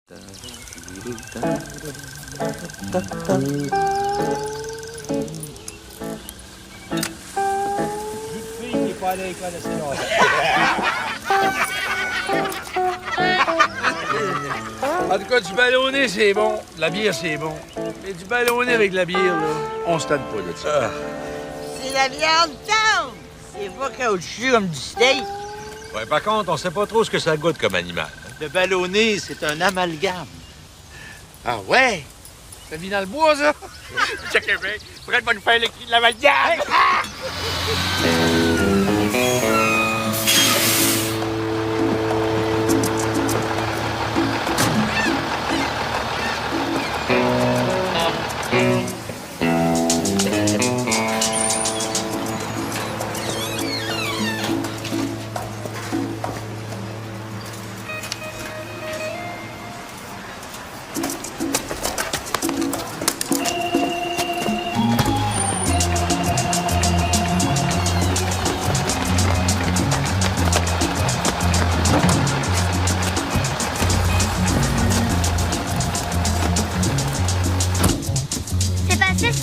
Fille n'est pas allé à l'école assez longtemps. En tout cas, du ballonné, c'est bon. De la bière, c'est bon. Mais du ballonné avec de la bière, là, on se tente pas de ça. C'est la viande tendre! C'est pas caoutchouc comme du steak. Ouais, par contre, on sait pas trop ce que ça goûte comme animal. Le ballonné, c'est un amalgame. Ah ouais? Ça vit dans le bois, ça? Checkez bien. Faudrait pas nous faire le cri de l'amalgame.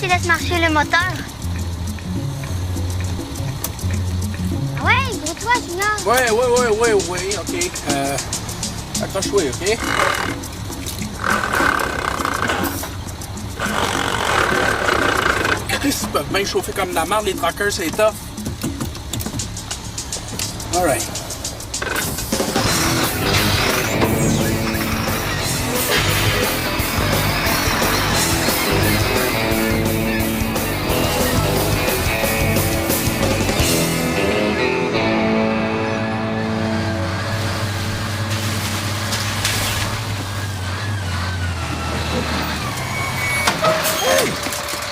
Tu laisses marcher le moteur. Ah ouais, gros toi, Junior. Ouais, OK. Accroche-toi, OK? Chris, ils peuvent bien chauffer comme de la merde, les truckers, c'est tough. All right.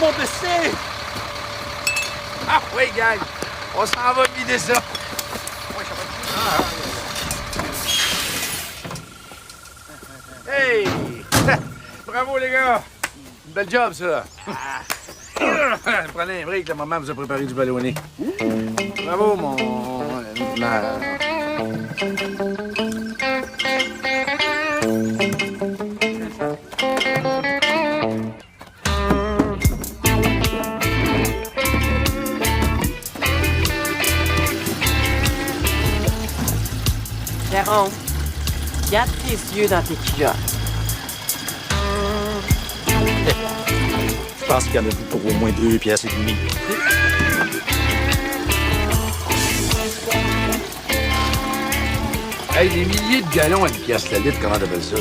Mon PC! Ah oui, gang! On s'en va vider ça. Hey! Bravo, les gars! Une belle job, ça. Prenez un break, la maman vous a préparé du ballonné. Bravo, Jérôme, garde tes yeux dans tes culottes. Je pense qu'il y en a pour au moins 2 piastres et demie. Hey, des milliers de gallons à une pièce la litre, comment t'appelles ça?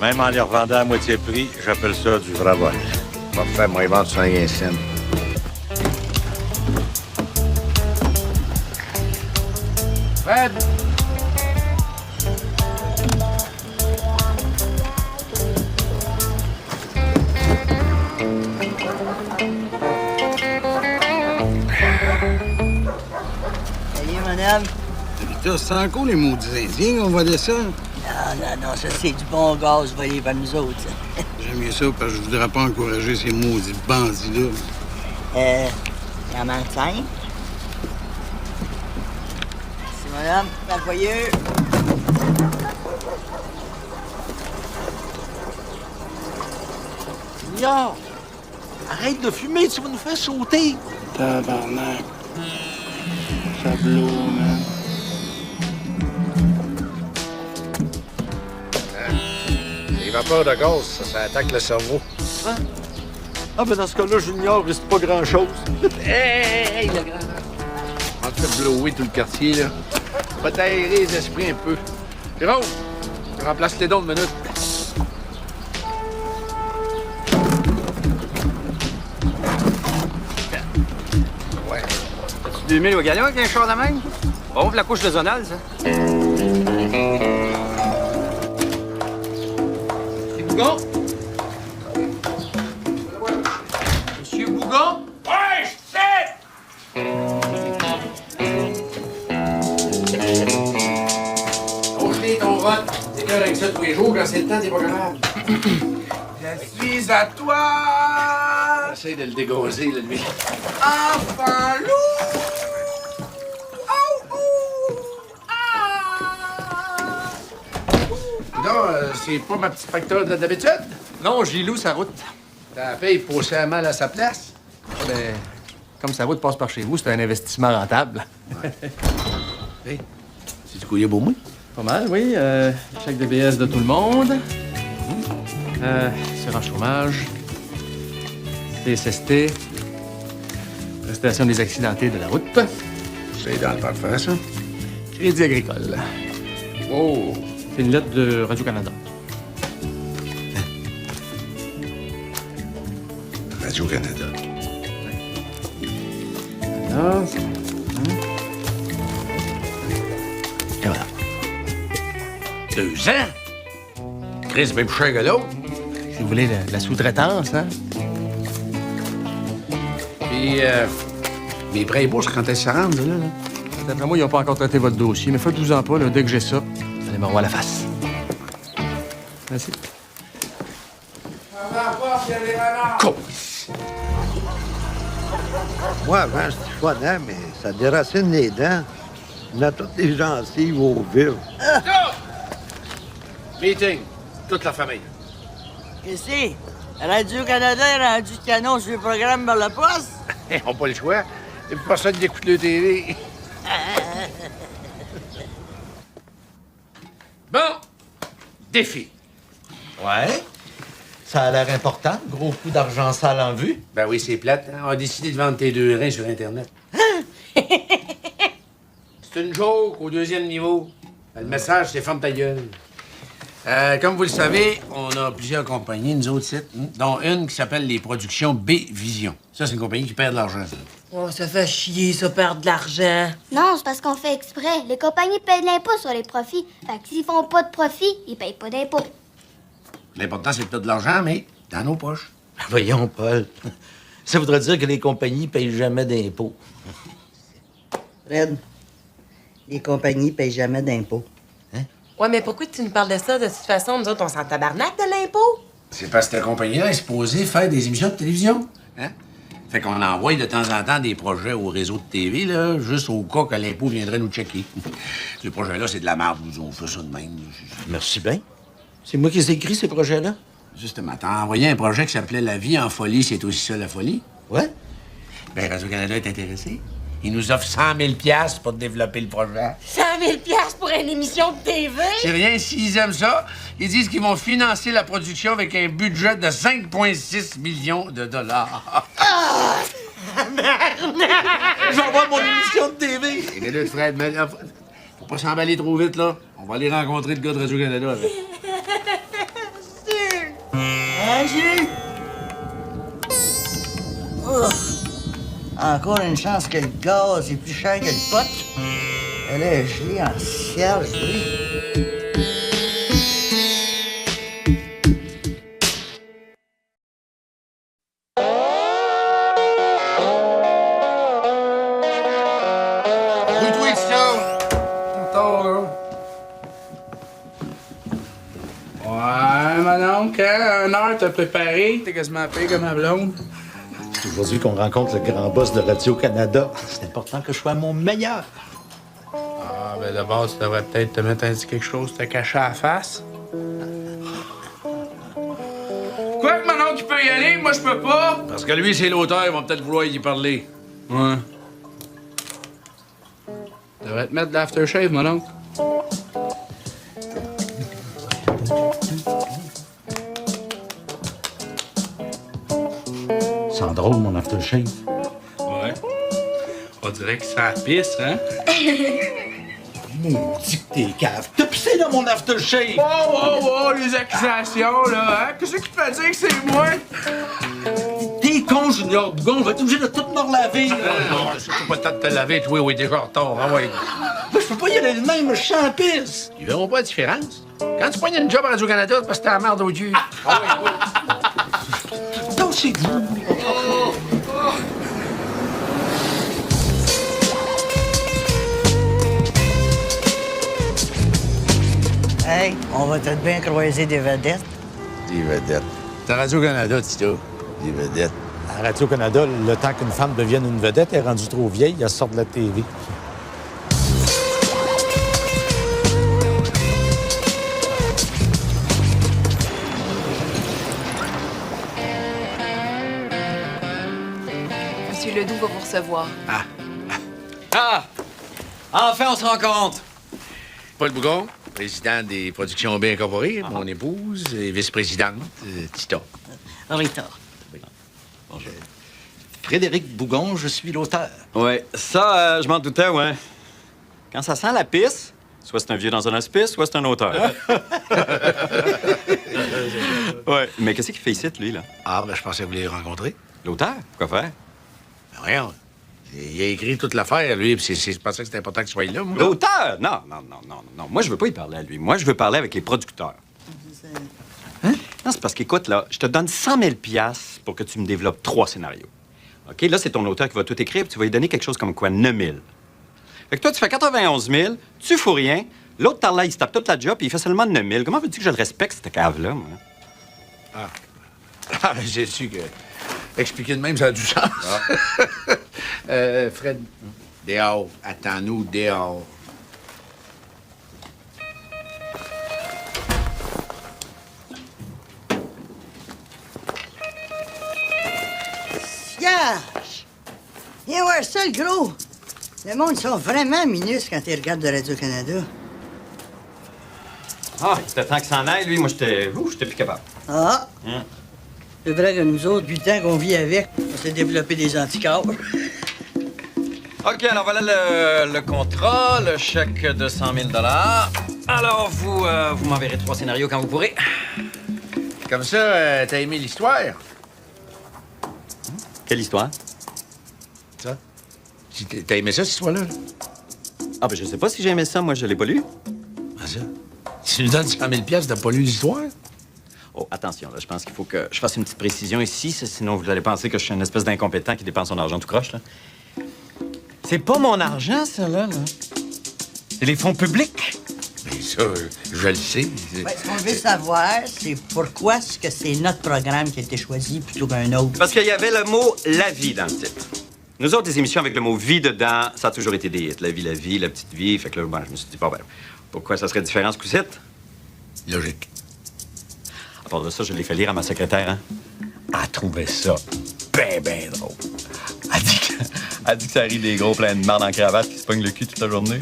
Même en les revendant à moitié prix, j'appelle ça du vrai vol. Va me faire, moi, ils vendent 5 cents. Fred! Salut, madame. Putain, c'est encore les maudits Indiens qu'on volait ça. Non, ça, c'est du bon gaz volé par nous autres, ça. J'aime mieux ça parce que je voudrais pas encourager ces maudits bandits-là. Comment 5? Merci, madame. Pas joyeux. Junior, arrête de fumer, tu vas nous faire sauter. Tabarnak. Sableau, man. Les vapeurs de gaz, ça attaque le cerveau. Hein? Ah, ben dans ce cas-là, Junior, il reste pas grand-chose. Hey, le grand! On te fait blower tout le quartier, là. Va t'aérer les esprits un peu. Jérôme, remplace les dons de minute. Ouais. As-tu 2000 au gallon avec un char de même? Ouvre la couche de zonale, ça. C'est Bougon? Monsieur Bougon? Ouais, je sais! Ton rot. T'es cœur avec ça tous les jours, quand c'est le temps, t'es pas capable. Je suis à toi! Essaye de le dégazer, là, lui. Enfant loup! Oh, oh! Ah! Non, c'est pas ma petite facture d'habitude? Non, j'y loue sa route. T'as payé pour pousser mal à sa place? Ben, comme sa route passe par chez vous, c'est un investissement rentable. Hey, c'est du collier beau moi? Pas mal, oui. Chèque de BS de tout le monde. Assurance chômage. CSST. Prestation des accidentés de la route. C'est dans le temps de faire ça. Crédit agricole. Oh! C'est une lettre de Radio-Canada. Radio-Canada. Alors, Et voilà. 2 ans? Chris, même plus cher que l'autre. si vous voulez, la sous-traitance, hein? Puis, mes prêts et bourses, quand elles se rendent, là? D'après moi, ils n'ont pas encore traité votre dossier, mais faites-vous en pas, là, dès que j'ai ça, vous allez me revoir la face. Merci. Moi, avant, c'était fondant, mais ça déracine les dents. On a toutes les gencives au vif. Meeting. Toute la famille. Qu'est-ce que c'est? Radio-Canada est rendu canon sur le programme par la poste? Ils n'ont pas le choix. Il n'y a personne qui écoute le télé. Bon. Défi. Ouais. Ça a l'air important. Gros coup d'argent sale en vue. Ben oui, c'est plate. Hein? On a décidé de vendre tes 2 reins sur Internet. C'est une joke au 2e niveau. Le message, c'est « Ferme ta gueule ». Comme vous le savez, on a plusieurs compagnies, nous autres sites, dont une qui s'appelle les Productions B-Vision. Ça, c'est une compagnie qui perd de l'argent. Ça. Oh, ça fait chier, ça, perdre de l'argent. Non, c'est parce qu'on fait exprès. Les compagnies paient de l'impôt sur les profits. Fait que s'ils font pas de profit, ils payent pas d'impôt. L'important, c'est de perdre de l'argent, mais dans nos poches. Voyons, Paul. Ça voudrait dire que les compagnies payent jamais d'impôts. Fred, les compagnies payent jamais d'impôts. Ouais, mais pourquoi tu nous parles de ça? De toute façon, nous autres, on s'en tabarnak de l'impôt. C'est parce que la compagnie-là est supposée faire des émissions de télévision. Hein? Fait qu'on envoie de temps en temps des projets au réseau de TV, là, juste au cas que l'impôt viendrait nous checker. Ce projet-là, c'est de la merde. On fait ça de même. Merci bien. C'est moi qui ai écrit ces projets-là. Justement, t'as envoyé un projet qui s'appelait « La vie en folie, c'est aussi ça, la folie ». Ouais. Ben, Radio-Canada est intéressé. Il nous offre 100 000 $ pour développer le projet. 100 000 $ pour une émission de TV? C'est rien, s'ils aiment ça, ils disent qu'ils vont financer la production avec un budget de 5,6 millions de dollars. Ah! Je vais avoir mon émission de TV. Et là, Fred, mais là, faut pas s'emballer trop vite, là. On va aller rencontrer le gars de Radio-Canada, là. Jules! Encore une chance que le gaz est plus cher que le pot. Elle est gelée en ciel, oui. Oui, ça! Tantôt, là. Ouais, madame, quand 1 heure t'as préparé, t'es quasiment payé comme ma blonde. C'est aujourd'hui qu'on rencontre le grand boss de Radio-Canada. C'est important que je sois mon meilleur. Ah, ben d'abord, tu devrais peut-être te mettre à dire quelque chose, te cacher à la face. Quoi que mon oncle peut y aller, moi je peux pas. Parce que lui, c'est l'auteur, ils vont peut-être vouloir y parler. Ouais. Tu devrais te mettre de l'aftershave, mon oncle. C'est drôle, mon aftershave. Ouais. On dirait que ça pisse, hein? Maudit que t'es cave. T'as pissé dans mon aftershave! Oh, les accusations, là, hein? Qu'est-ce qui te fait dire que c'est moi? T'es con, Junior Dugon. On va être obligé de tout me relaver. Non, c'est pas le temps de te laver, toi, oui, déjà en retard. Ah ouais. Je peux pas y aller de même, je sens pisse. Ils verront pas la différence. Quand tu pognes une job à Radio-Canada, c'est parce que t'as la merde au Dieu. Ah oui. Dansez-vous. Hey, on va peut-être bien croiser des vedettes. Des vedettes. C'est Radio-Canada, Tito. Des vedettes. À Radio-Canada, le temps qu'une femme devienne une vedette, elle est rendue trop vieille, elle sort de la TV. Ledoux va vous recevoir. Ah! Enfin, on se rencontre! Paul Bougon, président des Productions B Incorporées, mon épouse et vice-présidente, Tita. Rita. Bonjour. Frédéric Bougon, je suis l'auteur. Ouais, ça, je m'en doutais, ouais. Quand ça sent la pisse, soit c'est un vieux dans un hospice, soit c'est un auteur. Ouais, mais qu'est-ce qu'il fait ici, lui, là? Ah, ben je pensais que vous les rencontrer. L'auteur? Quoi faire? Ben voyons. Il a écrit toute l'affaire, lui, puis je pensais que c'était important qu'il soit là, moi. L'auteur? Non. Moi, je veux pas y parler à lui. Moi, je veux parler avec les producteurs. Hein? Non, c'est parce qu'écoute, là, je te donne 100 000 $ pour que tu me développes 3 scénarios. OK? Là, c'est ton auteur qui va tout écrire, puis tu vas lui donner quelque chose comme quoi, 9 000. Fait que toi, tu fais 91 000, tu fous rien. L'autre, là, il se tape toute la job, puis il fait seulement 9 000. Comment veux-tu que je le respecte, cette cave-là, moi? Ah, ben j'ai su que... Expliquer de même, ça a du sens. Fred, dehors. Attends-nous dehors. Cierge! Viens voir ça, le gros! Le monde sont vraiment minus quand ils regardent de Radio-Canada. Ah, c'était temps qu'il s'en aille, lui. Moi, j'étais plus capable. Ah! Hein? C'est vrai que nous autres, 8 ans qu'on vit avec, on s'est développé des anticorps. OK, alors voilà le contrat, le chèque de 100 000 $. Alors, vous m'enverrez 3 scénarios quand vous pourrez. Comme ça, t'as aimé l'histoire? Quelle histoire? Ça? T'as aimé ça, cette histoire-là? Ah, ben je sais pas si j'ai aimé ça. Moi, je l'ai pas lu. Ah, ça? Si tu nous donnes 100 000 $, t'as pas lu l'histoire? Oh, attention, là, je pense qu'il faut que je fasse une petite précision ici, sinon vous allez penser que je suis une espèce d'incompétent qui dépense son argent tout croche, là. C'est pas mon argent, ça, là. C'est les fonds publics. Bien, ça, je le sais. Ouais, ce qu'on veut savoir, c'est pourquoi est-ce que c'est notre programme qui a été choisi plutôt qu'un autre. Parce qu'il y avait le mot « la vie » dans le titre. Nous autres, des émissions avec le mot « vie » dedans, ça a toujours été des hits. La vie, la petite vie. Fait que là, bon, je me suis dit, bon, ben, pourquoi ça serait différent ce coup-ci? Logique. À part de ça, je l'ai fait lire à ma secrétaire, hein. Elle trouvait ça ben drôle. Elle dit que ça rit des gros pleins de marde en cravate qui se pognent le cul toute la journée.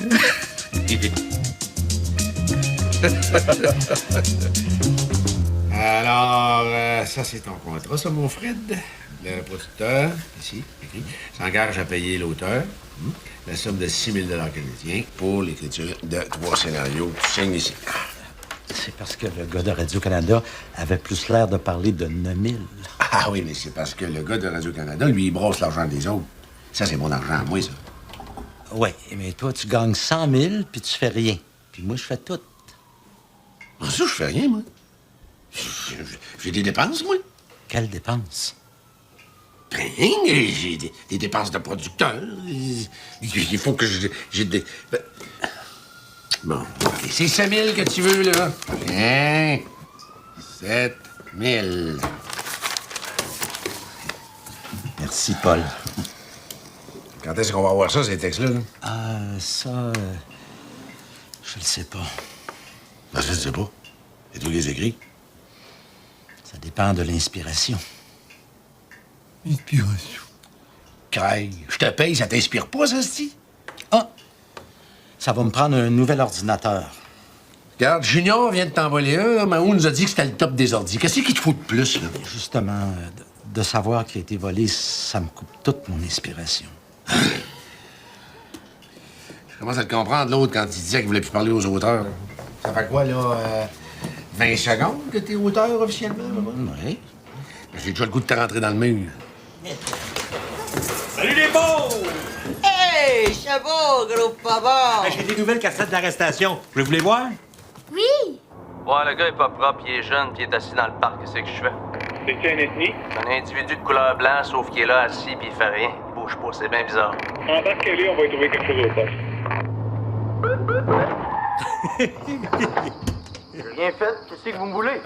Alors, ça, c'est ton contrat, ça, mon Fred. Le producteur, ici, écrit, s'engage à payer l'auteur la somme de 6 000 $ canadiens pour l'écriture de 3 scénarios. Tu signes ici. C'est parce que le gars de Radio-Canada avait plus l'air de parler de 9 000. Ah oui, mais c'est parce que le gars de Radio-Canada, lui, il brosse l'argent des autres. Ça, c'est mon argent à moi, ça. Oui, mais toi, tu gagnes 100 000 puis tu fais rien. Puis moi, je fais tout. Ah, ça, je fais rien, moi. J'ai des dépenses, moi. Quelles dépenses? Rien, j'ai des dépenses de producteur. Il faut que j'ai des... Ben... Bon, c'est 7 000 que tu veux, là. Bien. 7 000. Merci, Paul. Quand est-ce qu'on va voir ça, ces textes-là? Ça... je le sais pas. Ben, je ne sais pas. C'est toi qui les écris? Ça dépend de l'inspiration. Inspiration. Craig, je te paye, ça t'inspire pas, ça, c'ti? Ah! Ça va me prendre un nouvel ordinateur. Regarde, Junior vient de t'envoler un, là. Mahou nous a dit que c'était le top des ordis. Qu'est-ce qu'il te faut de plus, là? Justement, de savoir qu'il a été volé, ça me coupe toute mon inspiration. Je commence à te comprendre, l'autre, quand il disait qu'il voulait plus parler aux auteurs. Là. Ça fait quoi, là? 20 secondes que t'es auteur officiellement? Oui. J'ai déjà le goût de te rentrer dans le mur. Salut les beaux! Hey, chapeau, gros papa! J'ai des nouvelles cassettes d'arrestation. Vous les voir? Oui! Ouais, le gars est pas propre, il est jeune, puis il est assis dans le parc. Qu'est-ce que je fais? C'est une ethnie? C'est un individu de couleur blanche, sauf qu'il est là, assis, puis il fait rien. Il bouge pas, c'est bien bizarre. Embarquez-les, on va y trouver quelque chose au poste. J'ai rien fait. Qu'est-ce que vous me voulez?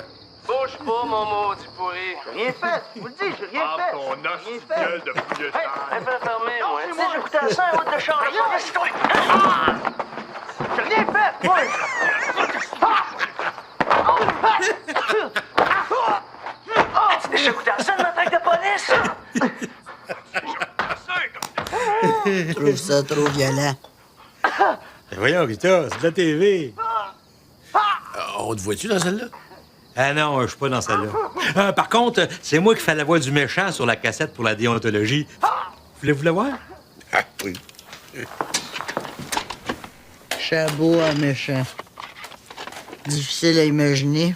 Bouge pas, mon maudit pourri. J'ai rien fait, je vous le dis, j'ai rien fait. ton os gueule de poulet Hey, fais fermer, moi. C'est moi, j'ai goûté à ça, un autre de charge. J'ai rien fait, moi! As-tu déjà goûté à ça, une attaque de police? Je trouve ça trop violent. Ben voyons, Rita, c'est de la TV. On te voit-tu dans celle-là? Ah non, je suis pas dans celle-là. Par contre, c'est moi qui fais la voix du méchant sur la cassette pour la déontologie. Voulez-vous la voir? Ah, oui. Chabot à méchant. Difficile à imaginer.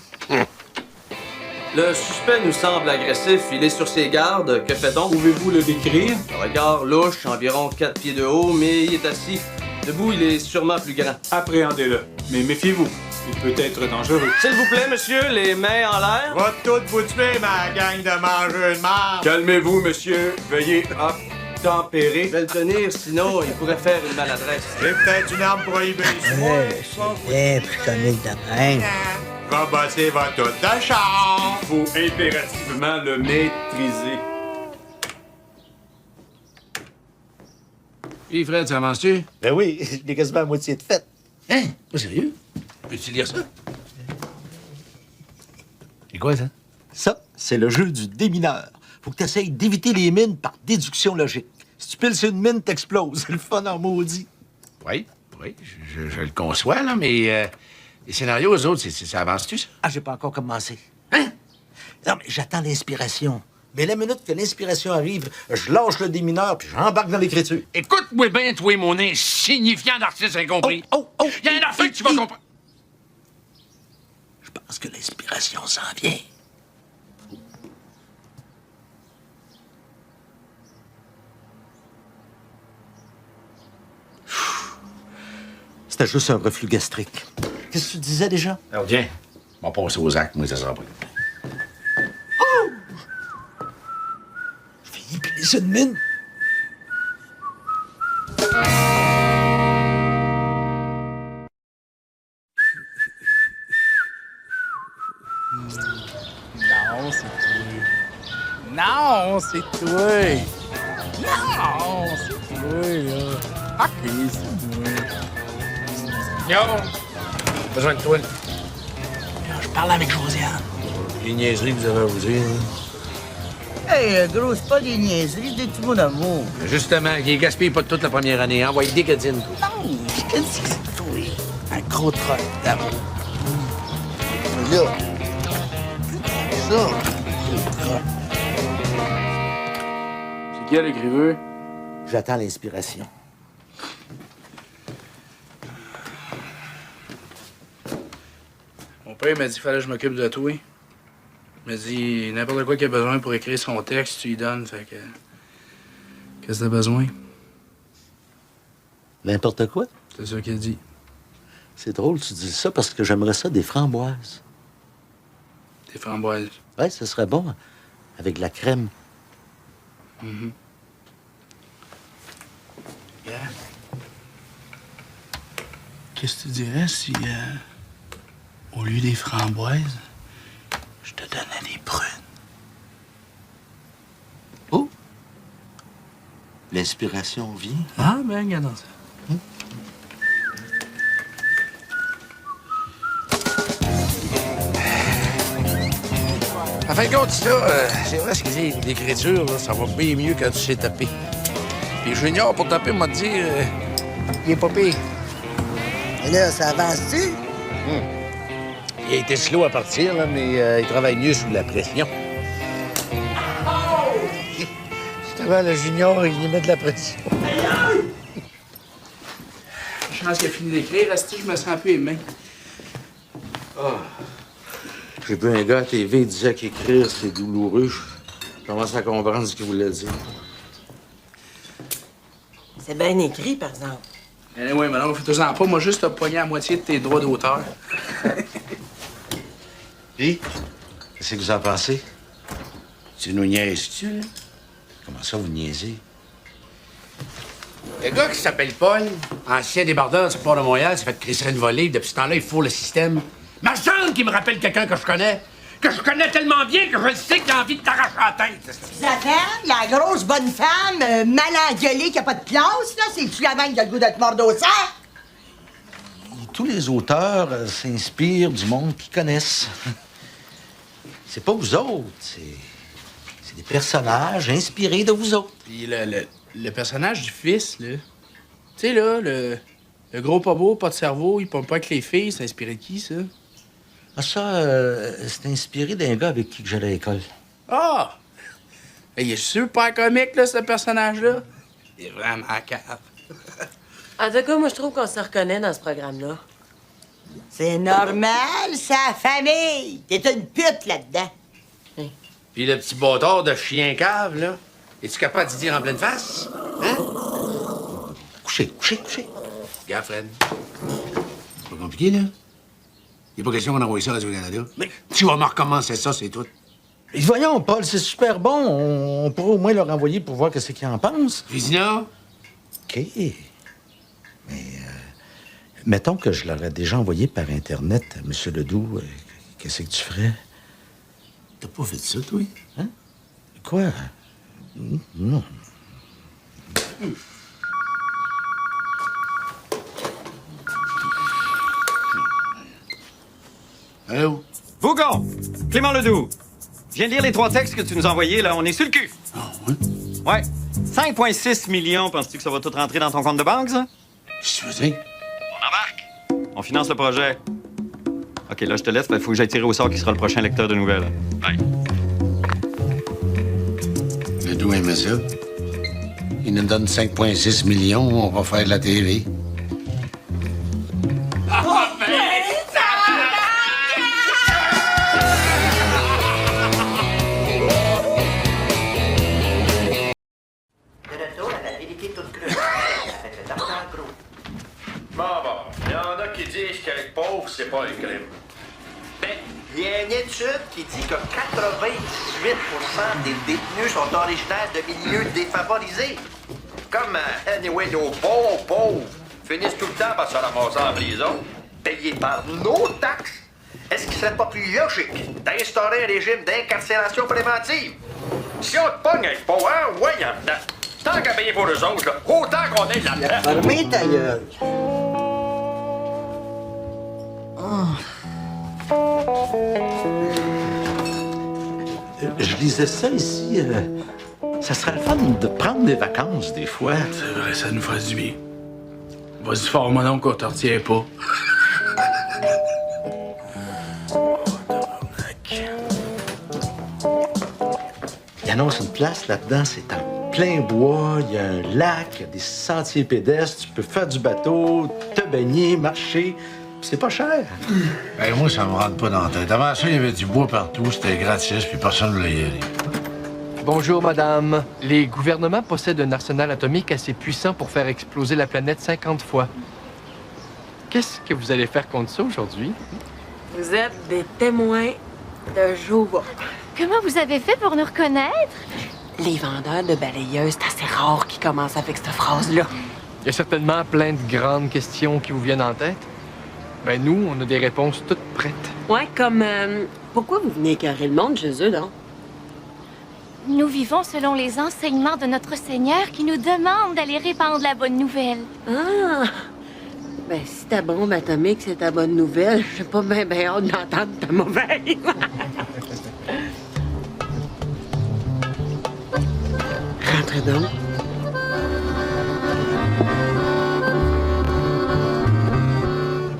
Le suspect nous semble agressif. Il est sur ses gardes. Que fait-on? Pouvez-vous le décrire? Le regard louche, environ 4 pieds de haut, mais il est assis. Debout, il est sûrement plus grand. Appréhendez-le. Mais méfiez-vous. Il peut être dangereux. S'il vous plaît, monsieur, les mains en l'air. Va toutes vous tuer, ma gang de mangeux de marde! Calmez-vous, monsieur. Veuillez tempérer. Je vais le tenir, sinon il pourrait faire une maladresse. C'est peut-être une arme prohibée. C'est bien plus comique de même. Va bosser votre toute de char! Faut impérativement le maîtriser. Puis, Fred, ça avance-tu? Ben oui, je l'ai quasiment à moitié de fête. Hein? Pas sérieux? Peux-tu lire ça? C'est quoi, ça? Ça, c'est le jeu du démineur. Faut que tu essayes d'éviter les mines par déduction logique. Si tu piles sur une mine, t'exploses. C'est le fun en maudit. Oui, je le conçois, là, mais les scénarios, eux autres, ça avance-tu, ça? Ah, j'ai pas encore commencé. Hein? Non, mais j'attends l'inspiration. Mais la minute que l'inspiration arrive, je lâche le démineur puis j'embarque dans l'écriture. Écoute-moi bien, toi, mon insignifiant d'artiste incompris. Il y a une affaire que tu vas comprendre. Je pense que l'inspiration s'en vient. C'était juste un reflux gastrique. Qu'est-ce que tu disais déjà? Alors, tiens, on va passer aux actes, moi, ça sera pas. Je vais y piler une mine. Non, c'est toi. Non, c'est toi. Non, c'est toi, là. OK, c'est toi. Yo! Besoin de toi. Je parle avec Josiane. Les niaiseries que vous avez à vous dire. Hey, gros, c'est pas des niaiseries, c'est des petits mots d'amour. Justement, il gaspille pas toute la première année. Envoie des cadines. Non, qu'est-ce que c'est toi? Un gros troc d'amour. Là, ça, C'est qui l'écriveur? J'attends l'inspiration. Mon père m'a dit qu'il fallait que je m'occupe de toi. Il m'a dit n'importe quoi qu'il a besoin pour écrire son texte, tu lui donnes. Fait que. Qu'est-ce que t'as besoin? N'importe quoi? C'est ça qu'il a dit. C'est drôle, tu dis ça parce que j'aimerais ça des framboises. Des framboises. Ouais, ce serait bon. Avec de la crème. Mm-hmm. Yeah. Qu'est-ce que tu dirais si, au lieu des framboises, je te donnais des prunes? Oh! L'inspiration vient. Ah, ben, regardons ça. En fin de compte, ça, c'est vrai ce qu'il dit. L'écriture, là, ça va bien mieux quand tu sais taper. Puis Junior, pour taper, m'a dit, il est pas pire. Et là, ça avance-tu? Il a été slow à partir, là, mais il travaille mieux sous la pression. Justement, le Junior, il lui met de la pression. Je pense qu'il a fini d'écrire. Restez, je me sens plus aimé. J'ai vu un gars à TV, il disait qu'écrire, c'est douloureux. Je commence à comprendre ce qu'il voulait dire. C'est bien écrit, par exemple. Eh oui, mais non, fais-toi-en pas. Moi, juste te pogner à moitié de tes droits d'auteur. Puis, qu'est-ce que vous en pensez? Tu nous niaises-tu, là? Comment ça, vous niaisez? Le gars qui s'appelle Paul, ancien débardeur du port de Montréal, s'est fait crisser une volée. Depuis ce temps-là, il fourre le système. Ma chambre qui me rappelle quelqu'un que je connais tellement bien que je sais qu'il a envie de t'arracher la tête. Zavan, la grosse bonne femme, mal engueulée qui a pas de place, là, c'est-tu la même qui a le goût d'être morte au sac? Tous les auteurs s'inspirent du monde qu'ils connaissent. C'est pas vous autres, c'est des personnages inspirés de vous autres. Puis Le personnage du fils, là. Tu sais, là, le gros pas beau, pas de cerveau, il pompe pas avec les filles, c'est inspiré de qui, ça? Ah, ça, c'est inspiré d'un gars avec qui que j'allais à l'école. Ah! Il est super comique, là, ce personnage-là. Il est vraiment cave. En tout cas, moi, je trouve qu'on se reconnaît dans ce programme-là. C'est normal, c'est la famille. T'es une pute là-dedans. Puis le petit bâtard de chien cave, là, es-tu capable d'y dire en pleine face? Hein? Couchez. Regarde, Fred. C'est pas compliqué, là. Il n'est pas question qu'on envoie ça à Radio-Canada. Mais tu vas me recommencer ça, c'est tout. Et voyons, Paul, c'est super bon. On pourrait au moins leur envoyer pour voir ce qu'ils en pensent. Vizina? OK. Mais, mettons que je leur ai déjà envoyé par Internet, M. Ledoux, qu'est-ce que tu ferais? T'as pas fait ça, toi? Hein? Quoi? Non. Allô? Fougon! Clément Ledoux! Je viens de lire les 3 textes que tu nous as envoyés, là. On est sur le cul. Ah, ouais? Ouais. 5,6 millions, penses-tu que ça va tout rentrer dans ton compte de banque, ça? Qu'est-ce que tu veux dire? On embarque. On finance le projet. OK, là, je te laisse. Il faut que j'aille tirer au sort qui sera le prochain lecteur de nouvelles. Bye. Ledoux aimait ça. Il nous donne 5,6 millions, on va faire de la TV. Bon, il y en a qui disent qu'être pauvre, c'est pas un crime. Ben, il y a une étude qui dit que 98% des détenus sont originaires de milieux défavorisés. Comme, anyway, nos pauvres finissent tout le temps par se ramasser en prison, payés par nos taxes. Est-ce qu'il serait pas plus logique d'instaurer un régime d'incarcération préventive? Si on te pogne avec pauvre, voyons dedans. Tant qu'à payer pour eux autres, là, autant qu'on est là-dedans. Fermez ta gueule. Je lisais ça ici. Ça serait le fun de prendre des vacances, des fois. C'est vrai, ça nous ferait du bien. Vas-y fort, mon oncle, qu'on te retient pas. Il annonce une place là-dedans, c'est en plein bois, il y a un lac, il y a des sentiers pédestres, tu peux faire du bateau, te baigner, marcher, puis c'est pas cher. Ben, moi, ça me rentre pas dans la tête. Avant ça, il y avait du bois partout, c'était gratis, puis personne ne voulait y aller. Bonjour, madame. Les gouvernements possèdent un arsenal atomique assez puissant pour faire exploser la planète 50 fois. Qu'est-ce que vous allez faire contre ça aujourd'hui? Vous êtes des témoins de Jéhovah. Comment vous avez fait pour nous reconnaître? Les vendeurs de balayeuses, c'est assez rare qu'ils commencent avec cette phrase-là. Il y a certainement plein de grandes questions qui vous viennent en tête. Ben nous, on a des réponses toutes prêtes. Ouais, comme pourquoi vous venez écœurer le monde chez eux, donc? Nous vivons selon les enseignements de notre Seigneur qui nous demande d'aller répandre la bonne nouvelle. Ah! Ben, si ta bombe atomique, c'est ta bonne nouvelle, j'ai pas bien hâte d'entendre ta mauvaise. Rentrez donc.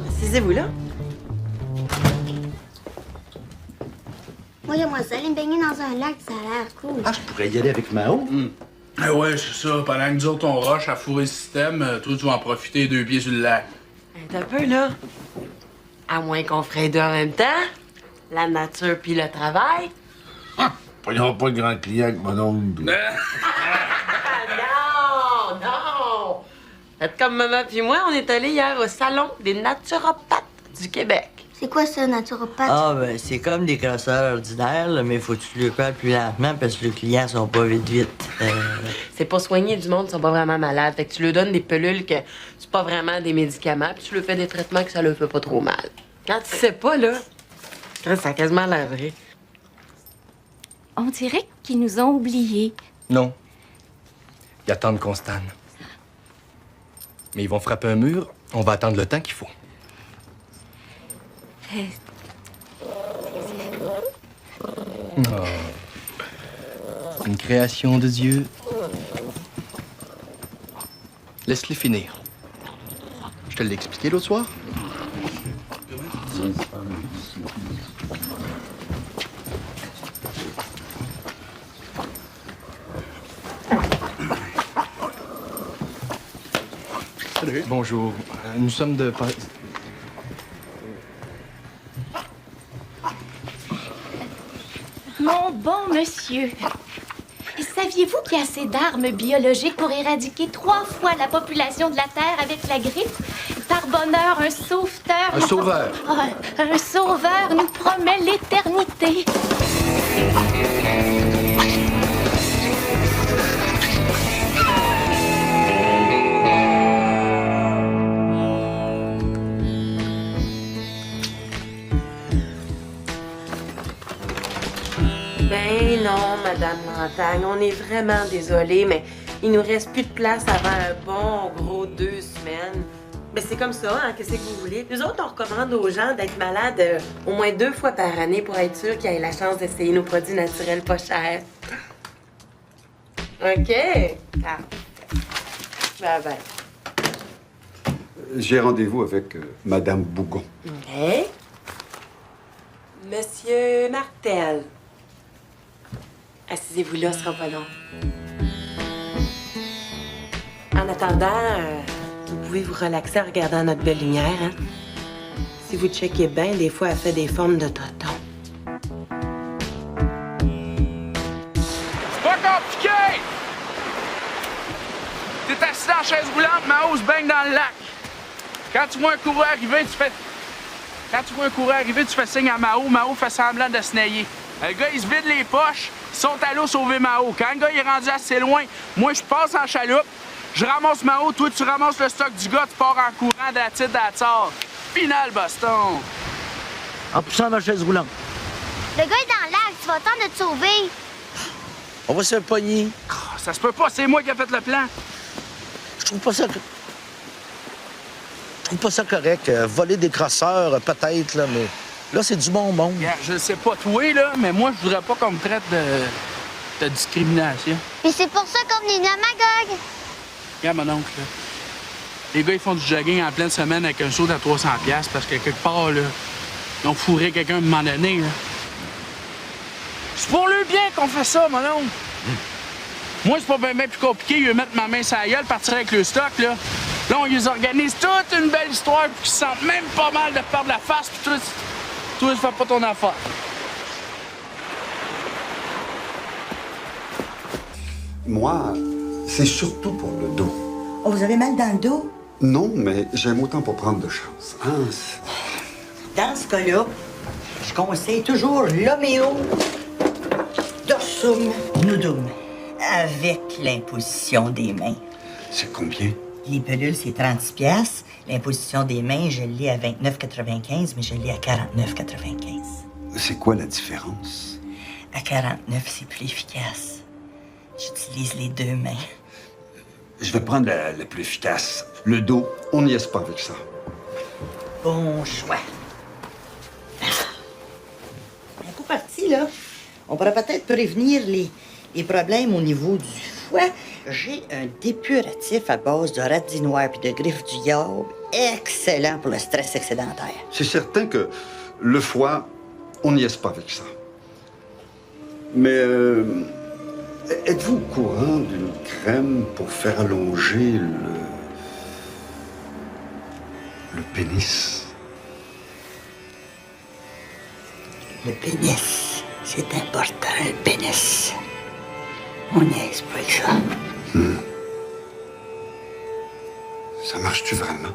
Assisez-vous là? Moi, j'aimerais ça aller me baigner dans un lac, ça a l'air cool. Ah, je pourrais y aller avec Mao. Ah ouais, c'est ça. Pendant que nous autres, on rush à fourrer le système, toi, tu vas en profiter 2 pieds sur le lac. T'as un peu, là. À moins qu'on ferait deux en même temps. La nature puis le travail. Prenons pas de grand client avec mon oncle. Non, non! Faites comme maman puis moi, on est allés hier au salon des naturopathes du Québec. C'est quoi ça, naturopathe? Ah, ben, c'est comme des crosseurs ordinaires, là, mais faut que tu le parles plus lentement parce que les clients sont pas vite. C'est pas soigner du monde, ils sont pas vraiment malades. Fait que tu leur donnes des pilules que c'est pas vraiment des médicaments, puis tu leur fais des traitements que ça leur fait pas trop mal. Quand tu sais pas, là, ça a quasiment l'air vrai. On dirait qu'ils nous ont oubliés. Non. Ils attendent qu'on se tanne. Mais ils vont frapper un mur, on va attendre le temps qu'il faut. Oh. Une création de Dieu. Laisse-les finir. Je te l'ai expliqué l'autre soir? Salut. Bonjour. Nous sommes de... Mon bon monsieur, saviez-vous qu'il y a assez d'armes biologiques pour éradiquer 3 fois la population de la Terre avec la grippe? Par bonheur, un sauveteur... Un sauveur. Un sauveur nous promet l'éternité. Ben non, Madame Montagne, on est vraiment désolé, mais il nous reste plus de place avant un bon gros 2 semaines. Ben c'est comme ça, hein, qu'est-ce que vous voulez? Nous autres, on recommande aux gens d'être malades au moins 2 fois par année pour être sûr qu'ils aient la chance d'essayer nos produits naturels pas chers. OK. Ah. Bye-bye. J'ai rendez-vous avec Madame Bougon. OK. Monsieur Martel. Assisez-vous là, ce sera pas long. En attendant, vous pouvez vous relaxer en regardant notre belle lumière, hein? Si vous checkez bien, des fois, elle fait des formes de toton. C'est pas compliqué! T'es assis dans la chaise roulante, Mao se baigne dans le lac. Quand tu vois un coureur arriver, tu fais signe à Mao. Mao fait semblant de se nailler. Le gars, il se vide les poches. Ils sont à l'eau sauver Mao. Quand le gars il est rendu assez loin, moi, je passe en chaloupe, je ramasse Mao, toi, tu ramasses le stock du gars, tu pars en courant d'attard. Final, Boston. En poussant ma chaise roulante. Le gars est dans le lac, tu vas attendre de te sauver. On va se pogner. Oh, ça se peut pas, c'est moi qui ai fait le plan. Je trouve pas ça... Je trouve pas ça correct. Voler des crosseurs, peut-être, là, mais... Là, c'est du bon monde. Yeah, je sais pas toi, là, mais moi, je voudrais pas qu'on me traite de discrimination. Et c'est pour ça qu'on est à Magog. Regarde, mon oncle, là. Les gars, ils font du jogging en pleine semaine avec un saut à 300$ parce que quelque part, là, ils ont fourré quelqu'un à un moment donné, là. C'est pour le bien qu'on fait ça, mon oncle. Moi, c'est pas bien plus compliqué. Je vais mettre ma main sur la gueule, partir avec le stock, là. Là, on les organise toute une belle histoire, puis qu'ils se sentent même pas mal de perdre la face, puis tout. Toi, je fais pas ton affaire. Moi, c'est surtout pour le dos. Oh, vous avez mal dans le dos? Non, mais j'aime autant pour prendre de chance. Hein? Dans ce cas-là, je conseille toujours l'homéo dorsum nudum avec l'imposition des mains. C'est combien? Les pilules, c'est 30$. L'imposition des mains, je l'ai à 29,95$, mais je l'ai à 49,95$. C'est quoi la différence? À 49, c'est plus efficace. J'utilise les 2 mains. Je vais prendre la plus efficace. Le dos, on n'y est pas avec ça. Bon choix. Un coup parti, là, on pourrait peut-être prévenir les problèmes au niveau du foie. J'ai un dépuratif à base de radis noir et de griffes du yaourt, excellent pour le stress excédentaire. C'est certain que le foie, on n'y est pas avec ça. Mais êtes-vous au courant d'une crème pour faire allonger le pénis? Le pénis, c'est important, le pénis. On niaise pas avec ça. Ça marche-tu vraiment?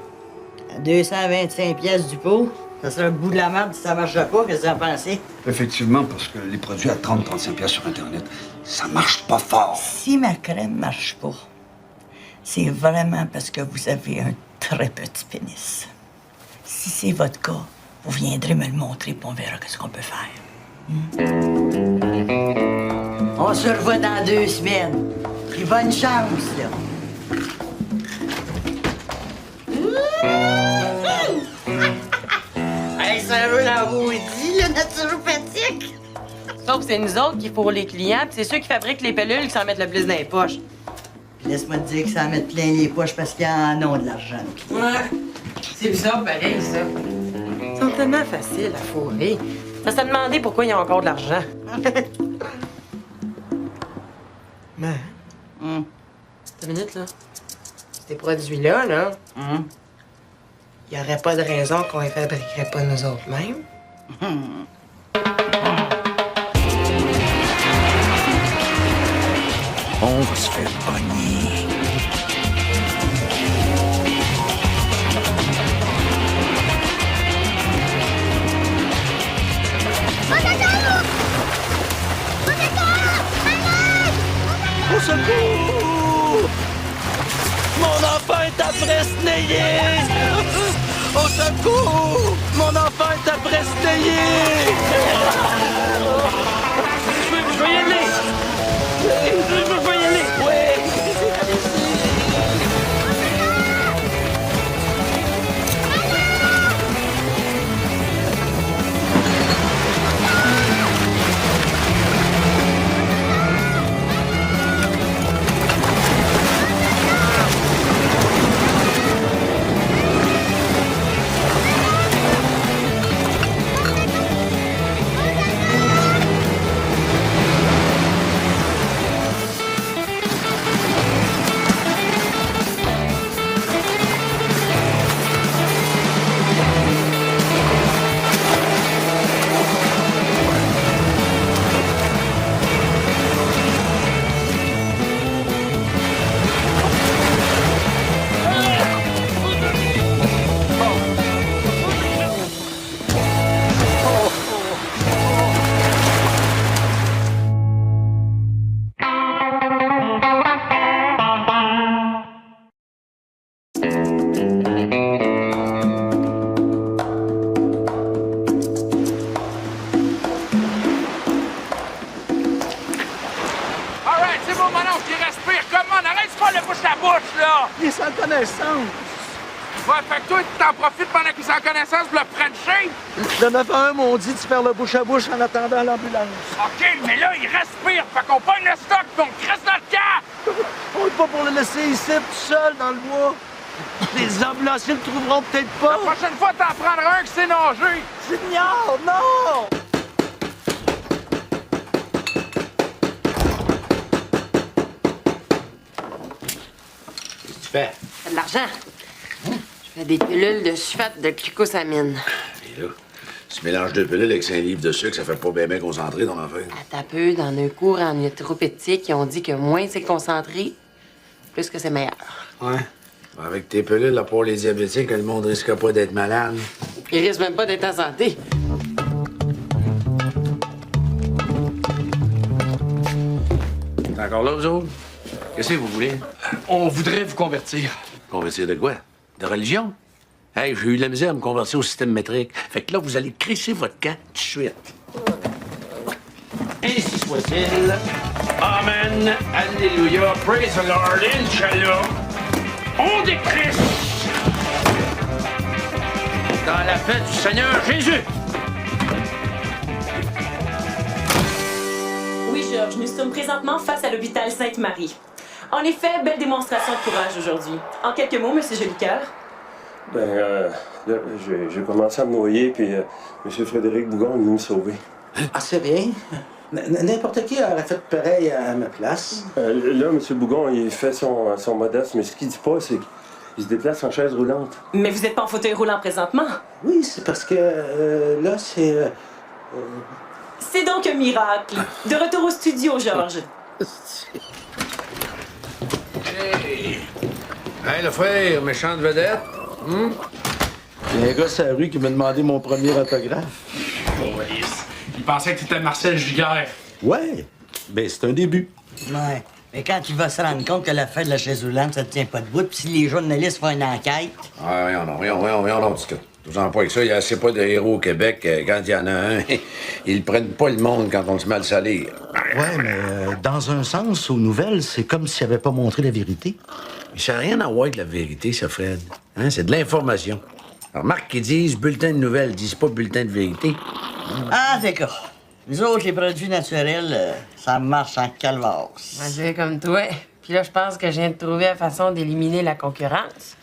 À 225$ du pot, ça serait un bout de la merde si ça marchait pas. Qu'est-ce que vous en pensez? Effectivement, parce que les produits à 30-35$ sur Internet, ça marche pas fort. Si ma crème marche pas, c'est vraiment parce que vous avez un très petit pénis. Si c'est votre cas, vous viendrez me le montrer puis on verra ce qu'on peut faire. On se revoit dans 2 semaines. Puis bonne chance, là. Hey, c'est un peu l'envoûti, le naturopathique. Sauf que c'est nous autres qui fourrons les clients, puis c'est ceux qui fabriquent les pilules qui s'en mettent le plus dans les poches. Laisse-moi te dire que ça va mettre plein les poches parce qu'ils en ont de l'argent. Ouais. C'est bizarre, pareil, ça. Ils sont tellement faciles à fourrer. Ça s'est demandé pourquoi ils ont encore de l'argent. Mais... Cette minute, là. Ces produits-là, là... Il n'y aurait pas de raison qu'on les fabriquerait pas nous autres mêmes. On va se faire pogner. Au secours! Mon enfant est après se nailler! Au secours! Mon enfant est après se nailler! Je vais y aller! Je vais y aller! Oui! Il s'en connaissance. Ouais, fait que toi, tu t'en profites pendant qu'ils sont en connaissance pour le Frencher? Le 911 m'ont dit de faire le bouche à bouche en attendant l'ambulance. OK, mais là, il respire. Fait qu'on pogne le stock pis on crisse dans le camp. On n'est pas pour le laisser ici tout seul dans le bois. Les ambulanciers le trouveront peut-être pas. La prochaine fois, t'en prendras un qui sait nager. Signal, non! Qu'est-ce que tu fais? Fais de l'argent. Je fais des pilules de sulfate de glucosamine. Et là, tu mélanges deux pilules avec 5 livres de sucre, ça fait pas bien concentré ton affaire. À ta peu, dans un cours en naturopétique, ils ont dit que moins c'est concentré, plus que c'est meilleur. Ouais. Avec tes pilules, là, pour les diabétiques, le monde risque pas d'être malade. Ils risquent même pas d'être en santé. T'es encore là, vous autres? Qu'est-ce que vous voulez? On voudrait vous convertir. Convertir de quoi? De religion? Hey, j'ai eu la misère à me convertir au système métrique. Fait que là, vous allez crisser votre camp tout de suite. Ainsi soit-il. Amen. Alléluia. Praise the Lord. Inch'Allah. On décrisse dans la paix du Seigneur Jésus. Oui, Georges, nous sommes présentement face à l'hôpital Sainte-Marie. En effet, belle démonstration de courage aujourd'hui. En quelques mots, Monsieur Jolicoeur. Là, j'ai commencé à me noyer, puis M. Frédéric Bougon est venu me sauver. Ah, c'est bien. N'importe qui aurait fait pareil à ma place. Là, M. Bougon, il fait son modeste, mais ce qu'il dit pas, c'est qu'il se déplace en chaise roulante. Mais vous n'êtes pas en fauteuil roulant présentement. Oui, c'est parce que là, c'est... C'est donc un miracle. De retour au studio, Georges. Hey, le frère, méchante vedette. Il y a un gars sur la rue qui m'a demandé mon premier autographe. Il pensait que t'étais Marcel Giguère. Ouais, ben c'est un début. Ouais. Mais quand il va se rendre compte que l'affaire de la chaise roulante, ça ne tient pas debout, puis si les journalistes font une enquête... Ah, voyons, petit gars. Tout-en pas avec ça, il y a assez pas de héros au Québec. Quand il y en a un, ils prennent pas le monde quand on se met à le salir. Ouais, mais dans un sens, aux nouvelles, c'est comme s'il avait pas montré la vérité. Mais ça n'a rien à voir avec la vérité, ça, Fred. Hein? C'est de l'information. Alors, Marc qui disent bulletin de nouvelles, ils disent pas bulletin de vérité. Ah, d'accord. Nous autres, les produits naturels, ça marche en calvasse. On va dire comme toi. Puis là, je pense que je viens de trouver la façon d'éliminer la concurrence.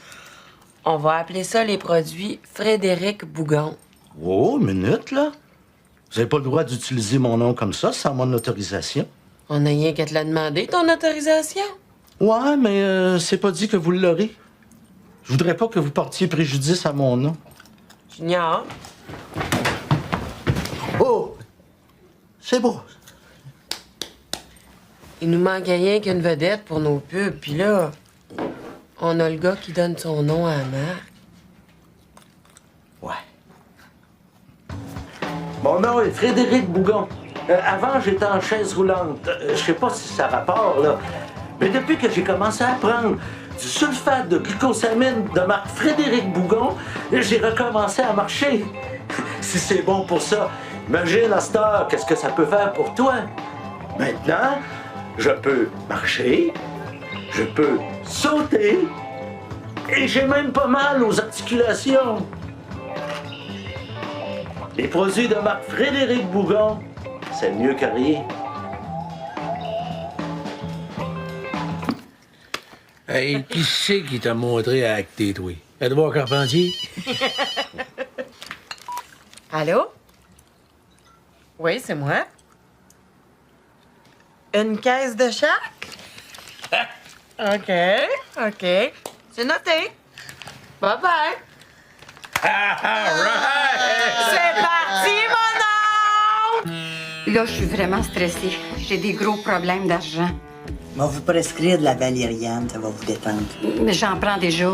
On va appeler ça les produits Frédéric Bougon. Oh, minute, là. Vous n'avez pas le droit d'utiliser mon nom comme ça sans mon autorisation. On n'a rien qu'à te la demander, ton autorisation. Ouais, mais c'est pas dit que vous l'aurez. Je voudrais pas que vous portiez préjudice à mon nom. Junior. Oh! C'est beau. Il nous manque rien qu'une vedette pour nos pubs. Puis là, on a le gars qui donne son nom à la marque. Mon nom est Frédéric Bougon. Avant, j'étais en chaise roulante. Je sais pas si ça rapporte, là. Mais depuis que j'ai commencé à prendre du sulfate de glucosamine de marque Frédéric Bougon, j'ai recommencé à marcher. Si c'est bon pour ça, imagine à cette heure, qu'est-ce que ça peut faire pour toi? Maintenant, je peux marcher, je peux sauter, et j'ai même pas mal aux articulations. Les produits de marque Frédéric Bougon, c'est mieux que rien. Hey, qui c'est qui t'a montré à acter, toi? Edouard Carpentier? Allô? Oui, c'est moi. Une caisse de chaque? OK, OK. C'est noté. Bye-bye. C'est parti, mon nom! Là, je suis vraiment stressée. J'ai des gros problèmes d'argent. Je vais vous prescrire de la valériane, ça va vous détendre. Mais j'en prends déjà.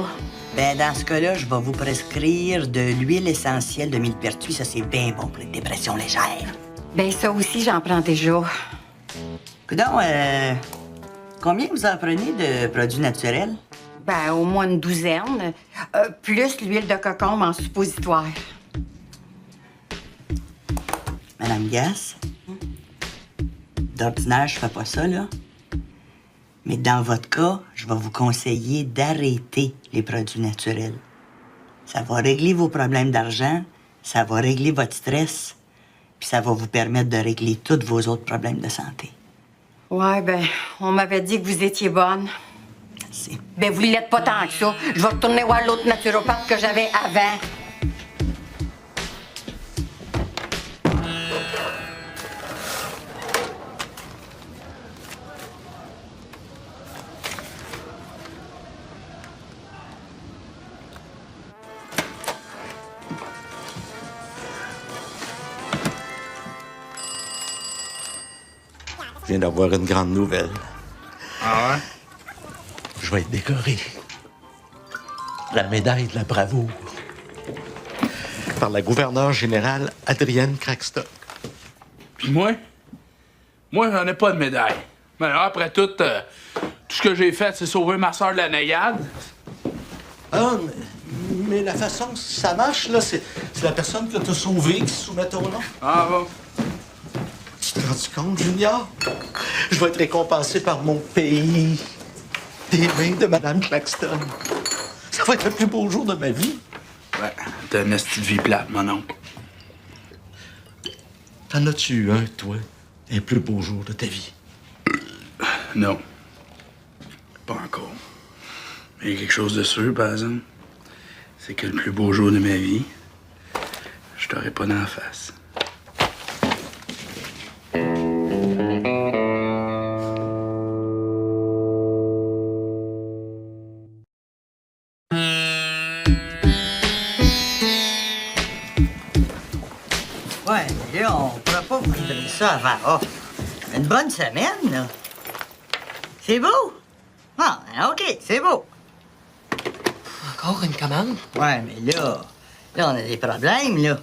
Ben, dans ce cas-là, je vais vous prescrire de l'huile essentielle de millepertuis. Ça, c'est bien bon pour les dépressions légères. Ben, ça aussi, j'en prends déjà. Coudonc, combien vous en prenez de produits naturels? Ben, au moins une douzaine. Plus l'huile de cocombe en suppositoire. Madame Gasse, d'ordinaire, je fais pas ça, là. Mais dans votre cas, je vais vous conseiller d'arrêter les produits naturels. Ça va régler vos problèmes d'argent, ça va régler votre stress, puis ça va vous permettre de régler tous vos autres problèmes de santé. Ouais, ben, on m'avait dit que vous étiez bonne. Merci. Ben, vous l'êtes pas tant que ça. Je vais retourner voir l'autre naturopathe que j'avais avant. Je viens d'avoir une grande nouvelle. Ah ouais? Je vais être décoré. La médaille de la bravoure. Par la gouverneure générale Adrienne Crackstock. Puis moi? Moi, j'en ai pas de médaille. Mais alors, après tout ce que j'ai fait, c'est sauver ma soeur de la naïade. Ah, mais la façon que ça marche, là, c'est la personne que t'as sauvée qui se soumet au nom. Ah bon? Tu te rends compte, Junior? Je vais être récompensé par mon pays. Des mains de Madame Claxton. Ça va être le plus beau jour de ma vie. Ouais, t'as une petite vie plate, mon oncle. T'en as-tu un, toi? Un plus beau jour de ta vie? Non. Pas encore. Mais il y a quelque chose de sûr, par exemple. C'est que le plus beau jour de ma vie, je t'aurais pas dans la face. Ouais, mais là, on pourra pas vous livrer ça avant. Oh, une bonne semaine, là. C'est beau? Ah, ben, OK, c'est beau. Encore une commande? Ouais, mais là, on a des problèmes, là.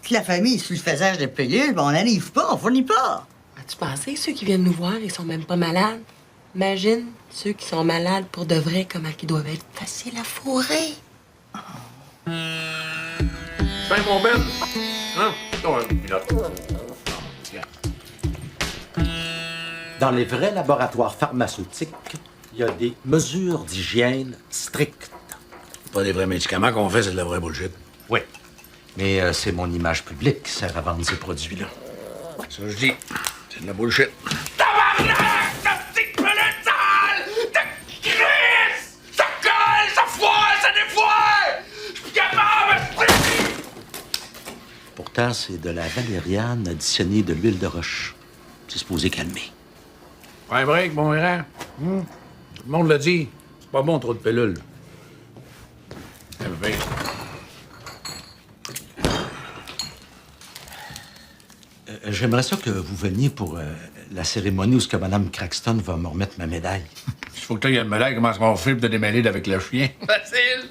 Si la famille est sous le faisage de pilules, ben, on n'arrive pas, on fournit pas. As-tu pensé, ceux qui viennent nous voir, ils sont même pas malades? Imagine ceux qui sont malades pour de vrai, comment ils doivent être faciles à fourrer. Ben, mon Ben! Hein? Non, Dans les vrais laboratoires pharmaceutiques, il y a des mesures d'hygiène strictes. Pas des vrais médicaments qu'on fait, c'est de la vraie bullshit. Oui. Mais c'est mon image publique qui sert à vendre ces produits-là. Ça, je dis, c'est de la bullshit. Tabarnak! Ta petite pelette sale! docteur, c'est de la valériane additionnée de l'huile de roche. C'est supposé calmer. Ouais, break, bon erreur. Tout le monde l'a dit. C'est pas bon, trop de pilules. J'aimerais ça que vous veniez pour la cérémonie où Mme Craxton va me remettre ma médaille. Il faut que tu aies une médaille, comment est-ce qu'on fait pour te démêler avec le chien? Facile.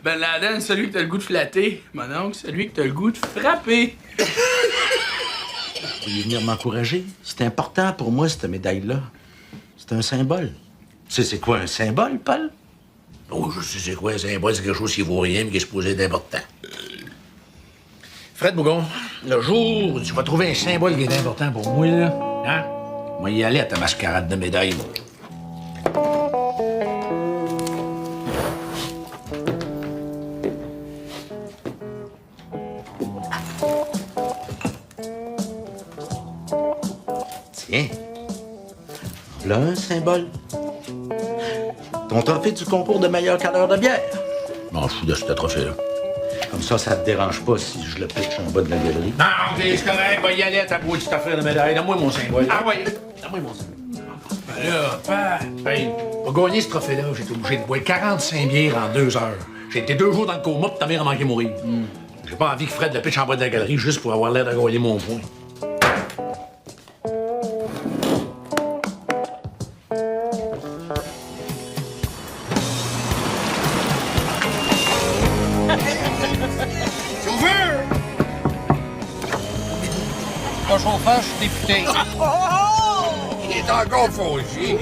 Ben Laden, celui que t'as le goût de flatter. Mon oncle, celui que t'as le goût de frapper. Vous pourriez venir m'encourager? C'est important pour moi, cette médaille-là. C'est un symbole. Tu sais, c'est quoi un symbole, Paul? Oh, je sais c'est quoi un symbole, c'est quelque chose qui vaut rien, mais qui est supposé être important. Fred Bougon, le jour où tu vas trouver un symbole qui est important pour moi, là, hein? Moi, y aller à ta mascarade de médaille, moi. Tiens. Là, un symbole. Ton trophée du concours de meilleur caleur de bière. M'en fous de ce trophée-là. Comme ça te dérange pas si je le pitche en bas de la galerie. Non, c'est correct, va y aller à ta boîte, tu t'offres de médaille. Donne-moi mon symbole. Ah ouais, donne-moi mon symbole. Ben là, hey, pour gagner ce trophée-là, j'ai été obligé de boire 45 bières en 2 heures. J'ai été 2 jours dans le coma, puis ta mère a manqué mourir. J'ai pas envie que Fred le pitche en bas de la galerie juste pour avoir l'air de gagner mon point. Pas chauffeur, je suis député. Il est encore fauché.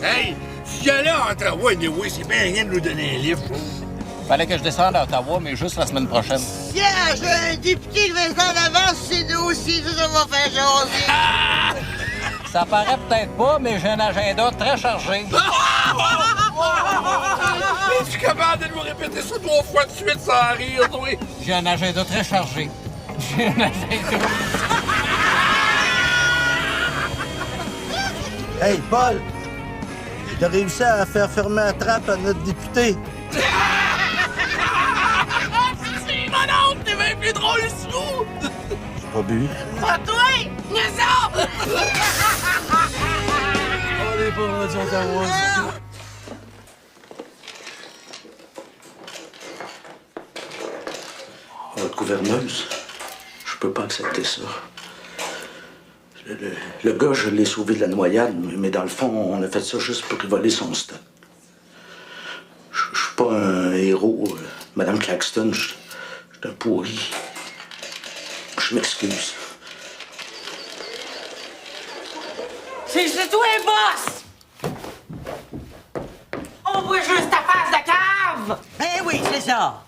Hey, si j'allais à Ottawa, oui, c'est bien rien de nous donner un livre. Fallait que je descende à Ottawa, mais juste la semaine prochaine. Tiens, j'ai un député qui va en avance, c'est nous aussi, ça va faire jaser. Ça paraît peut-être pas, mais j'ai un agenda très chargé. Es-tu capable de nous répéter ça 3 fois de suite sans rire, toi? J'ai un agenda très chargé. J'ai un agenda... Hey, Paul! T'as réussi à faire fermer la trappe à notre député. Si, mon oncle, t'es bien plus drôle sous! J'ai pas bu. Pas toi! Nous autres! On est pas rendu à Ottawa. Votre gouverneuse, je peux pas accepter ça. Le gars, je l'ai sauvé de la noyade, mais dans le fond, on a fait ça juste pour voler son stock. Je suis pas un héros, Madame Claxton, je suis un pourri. Je m'excuse. C'est toi, boss! On voit juste ta face de cave! Ben oui, c'est ça.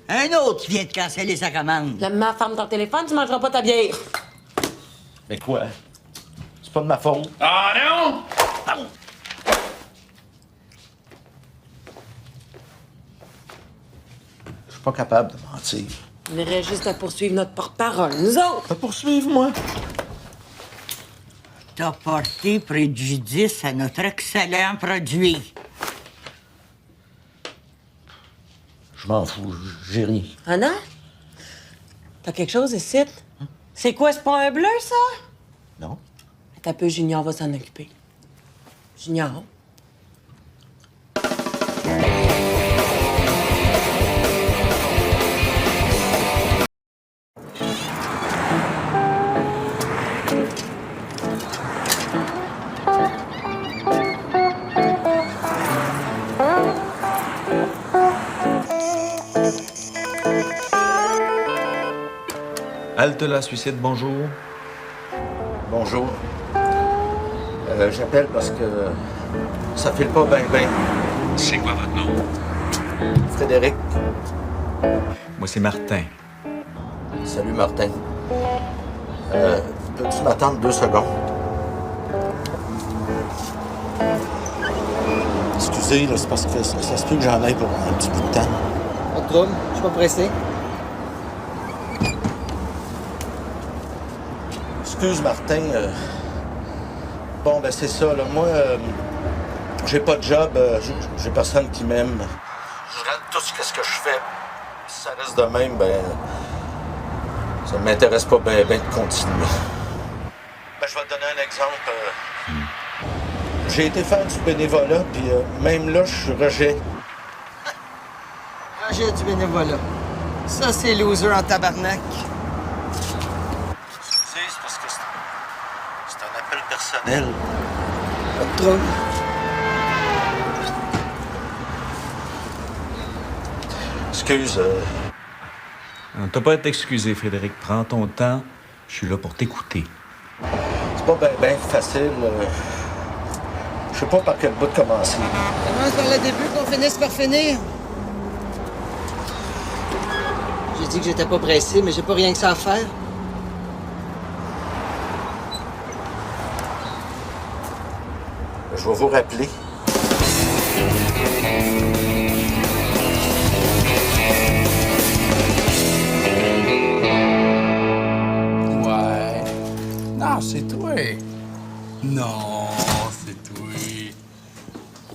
Un autre qui vient de canceller sa commande. Ma femme ton téléphone, tu mangeras pas ta bière. Mais quoi? C'est pas de ma faute. Ah non! Je suis pas capable de mentir. On irait juste à poursuivre notre porte-parole, nous autres! À poursuivre, moi? T'as porté préjudice à notre excellent produit. Je m'en fous, j'ai rien. Anna? T'as quelque chose ici? C'est quoi, c'est pas un bleu, ça? Non. T'as peu, Junior va s'en occuper. Junior? Halte la suicide, bonjour. Bonjour. J'appelle parce que ça file pas bien, bien. C'est quoi votre nom? Frédéric. Moi, c'est Martin. Salut, Martin. Peux-tu m'attendre 2 secondes? Excusez, là, c'est parce que ça se peut que j'en aille pour un petit bout de temps. Pas de trouble, je suis pas pressé. Excuse, Martin. Bon, ben c'est ça, là. Moi, j'ai pas de job, j'ai personne qui m'aime. Je rate tout ce que je fais. Si ça reste de même, ben... Ça m'intéresse pas bien de continuer. Ben, je vais te donner un exemple. J'ai été faire du bénévolat, puis même là, je suis rejet. Rejet du bénévolat. Ça, c'est loser en tabarnak. Excusez, c'est parce que c'est un appel personnel. Pas de trouble. Excuse. T'as pas à t'excuser, Frédéric. Prends ton temps. Je suis là pour t'écouter. C'est pas bien facile. Je sais pas par quel bout de commencer. Commence par le début qu'on finisse par finir. J'ai dit que j'étais pas pressé, mais j'ai pas rien que ça à faire. Je vais vous rappeler. Ouais. Non, c'est toi. Non, c'est toi.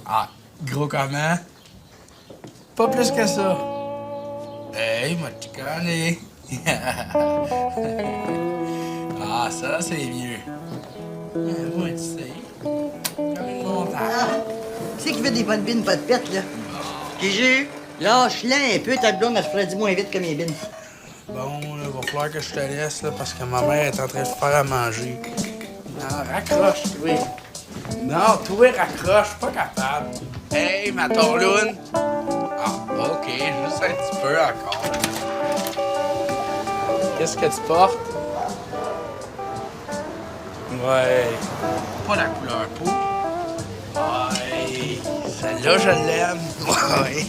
Ah, gros comment? Pas plus que ça. Hey, moi, tu connais. Ah, ça, c'est mieux. Moi, tu sais. Comme une montagne. Qui c'est qui fait des bonnes bines, pas de pète, là? Gigi, lâche-la un peu, ta blonde, elle se ferait du moins vite comme les bines. Bon, là, va falloir que je te laisse, là, parce que ma mère est en train de faire à manger. Non, raccroche, toi. Non, toi, raccroche, pas capable. Hey, ma tourloune. Ah, OK, juste un petit peu encore. Qu'est-ce que tu portes? Ouais. Pas la couleur peau. Ouais. Celle-là, je l'aime. Ouais.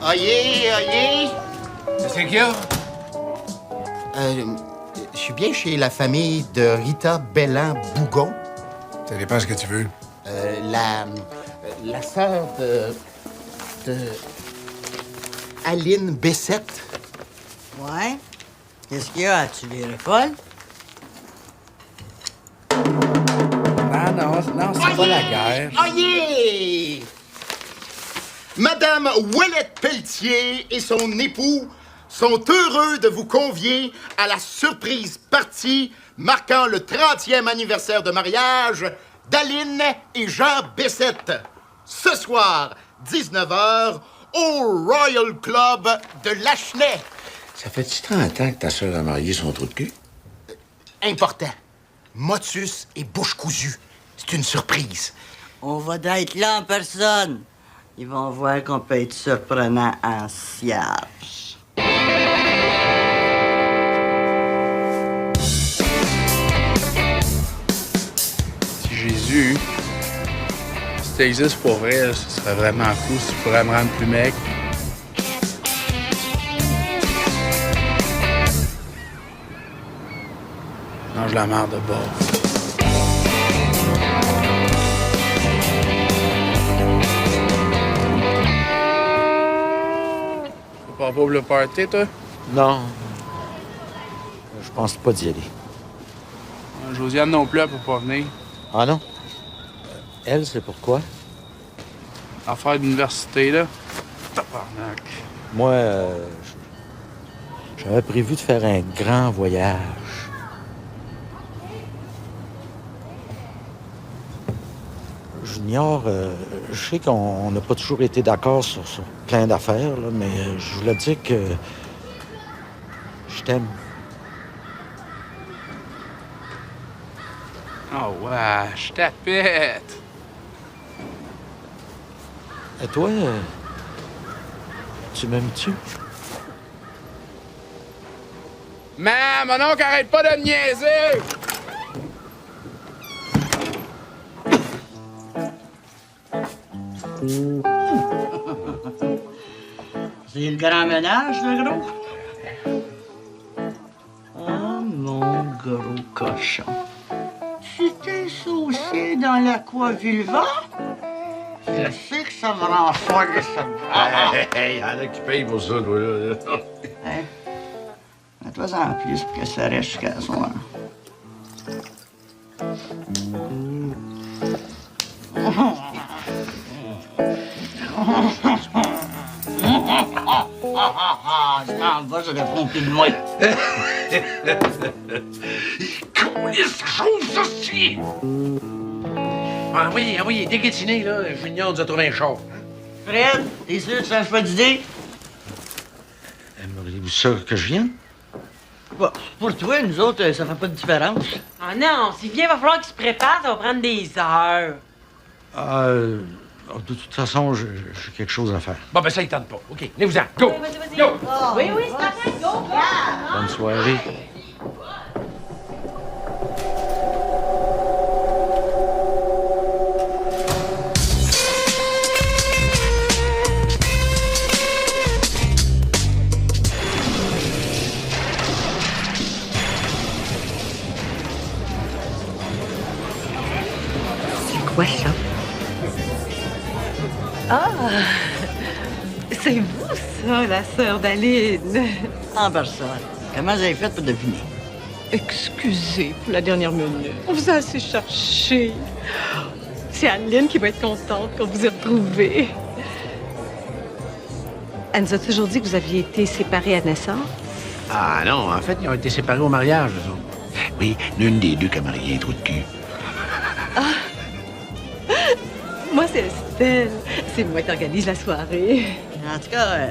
Oyez! Qu'est-ce qu'il y a? Je suis bien chez la famille de Rita Bellan-Bougon. Ça dépend ce que tu veux. La sœur de Aline Bessette. Ouais? Qu'est-ce qu'il y a? Tu virais folle? Non, c'est pas la guerre. Oyez! Madame Ouellette Pelletier et son époux sont heureux de vous convier à la surprise partie marquant le 30e anniversaire de mariage d'Aline et Jean Bessette. Ce soir, 19h, au Royal Club de Lachenay. Ça fait-tu 30 ans que ta sœur a marié son trou de cul? Important. Motus et bouche cousue. C'est une surprise. On va d'être là en personne. Ils vont voir qu'on peut être surprenant en cierge. Si Jésus, si t'existes pour vrai, là, ce serait vraiment cool si tu pourrais me rendre plus mec. Mange la merde de bord. Tu pars pas pour le party, toi? Non. Je pense pas d'y aller. Josiane non plus, elle peut pas venir. Ah non? Elle, c'est pourquoi? Affaire d'université, là. Tabarnak. Moi, j'avais prévu de faire un grand voyage. Junior, je sais qu'on n'a pas toujours été d'accord sur plein d'affaires, là, mais je voulais dire que je t'aime. Oh, ouais, je t'appette. Et toi, tu m'aimes-tu? Man, mon oncle arrête pas de me niaiser! C'est le grand ménage, le gros? Oh, mon gros cochon. Tu t'es saucé dans l'aquavulva? Je sais que ça me rend folle, ça. Hey, y'en a qui payent pour ça, toi, là. Hein? Mets-toi en plus pour que ça reste jusqu'à soir. En bas, ça devrait plus de moi. Coulisse, ça change, ça, si! Ah oui, déguetiné, là. Junior nous a trouvé un char. Fred, t'es sûr que c'est un choix d'idée? Aimeriez-vous ça que je vienne? Bon, pour toi, nous autres, ça fait pas de différence. Oh non, s'il vient, il va falloir qu'il se prépare, ça va prendre des heures. De toute façon, j'ai quelque chose à faire. Bon, ben ça, il tente pas. OK, venez-vous-en. Go! Go! Oui, c'est parfait. Go! Bonne soirée. C'est quoi ça? Ah! C'est vous, ça, la sœur d'Aline. En personne. Comment vous avez fait pour deviner? Excusez pour la dernière minute. On vous a assez cherché. C'est Aline qui va être contente qu'on vous ait retrouvé. Elle nous a toujours dit que vous aviez été séparés à naissance. Ah non, en fait, ils ont été séparés au mariage, eux autres. Oui, l'une des deux qui a marié un trou de cul. Ah! Moi, c'est Estelle. C'est moi qui organise la soirée. En tout cas,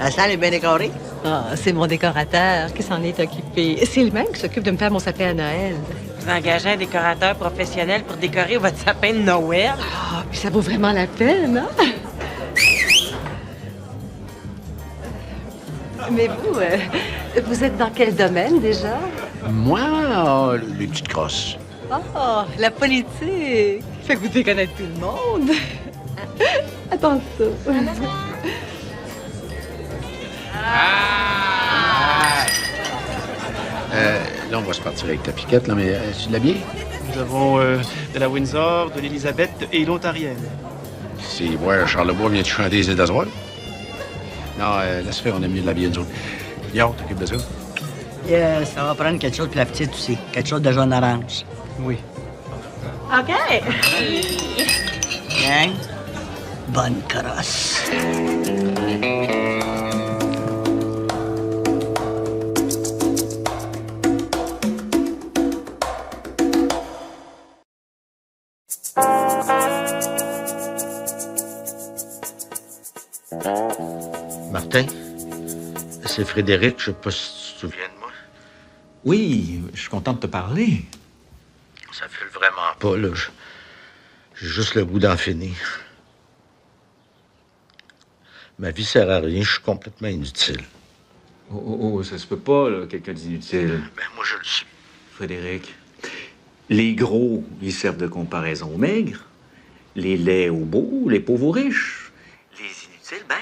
la salle est bien décorée. Ah, c'est mon décorateur qui s'en est occupé. C'est lui-même qui s'occupe de me faire mon sapin à Noël. Vous engagez un décorateur professionnel pour décorer votre sapin de Noël? Ah, puis ça vaut vraiment la peine, hein? Mais vous êtes dans quel domaine déjà? Moi, les petites crosses. Ah, la politique. Fait que vous devez connaître tout le monde. Attends ça. Là, on va se partir avec ta piquette, là, mais tu de la bière? Nous avons de la Windsor, de l'Élisabeth et l'Ontarienne. Si, ouais, Charlebois vient de chanter les îles d'Azoire. Non, laisse faire, on a mieux de la bière, nous autres. Yo, t'occupes de ça? Ça va prendre quelque chose de la petite aussi. Quelque chose de jaune-orange. Oui. OK. Gang, bonne crosse. Martin, c'est Frédéric, je sais pas si tu te souviens de moi. Oui, je suis content de te parler. Ça file vraiment pas, là. J'ai juste le goût d'en finir. Ma vie sert à rien, je suis complètement inutile. Oh, ça se peut pas, là, quelqu'un d'inutile. Ben, moi, je le suis. Frédéric, les gros, ils servent de comparaison aux maigres. Les laids aux beaux, les pauvres aux riches. Les inutiles, ben,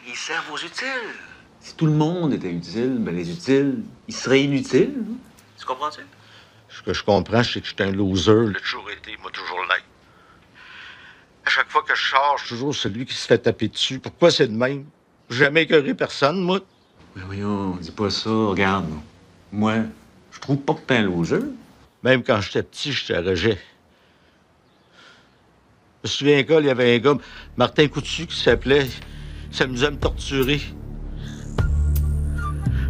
ils servent aux utiles. Si tout le monde était utile, ben les utiles, ils seraient inutiles. Hein? Tu comprends-tu? Ce que je comprends, c'est que je suis un loser. Je l'ai toujours été, moi, toujours l'être. À chaque fois que je sors, je suis toujours celui qui se fait taper dessus. Pourquoi c'est de même? J'ai jamais écœuré personne, moi. Mais voyons, dis pas ça, regarde. Moi, je trouve pas que t'es un loser. Même quand j'étais petit, j'étais rejet. Je me souviens qu'à il y avait un gars, Martin Coutu, qui s'appelait. Il s'amusait à me torturer.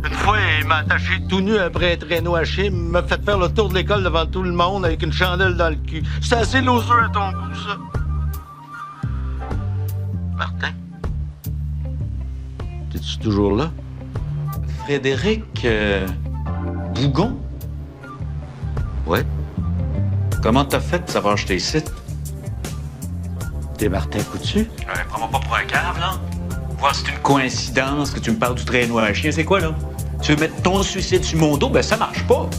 Une fois, il m'a attaché tout nu après un traîneau haché, il m'a fait faire le tour de l'école devant tout le monde avec une chandelle dans le cul. C'est assez loser à ton goût, ça. Martin? T'es-tu toujours là? Frédéric Bougon? Ouais. Comment t'as fait de savoir que j'étais ici? T'es Martin Coutu? Prends-moi pas pour un cave, là. Voir si c'est une coïncidence que tu me parles du traîneau à chien. C'est quoi, là? Tu veux mettre ton suicide sur mon dos? Ben, ça marche pas.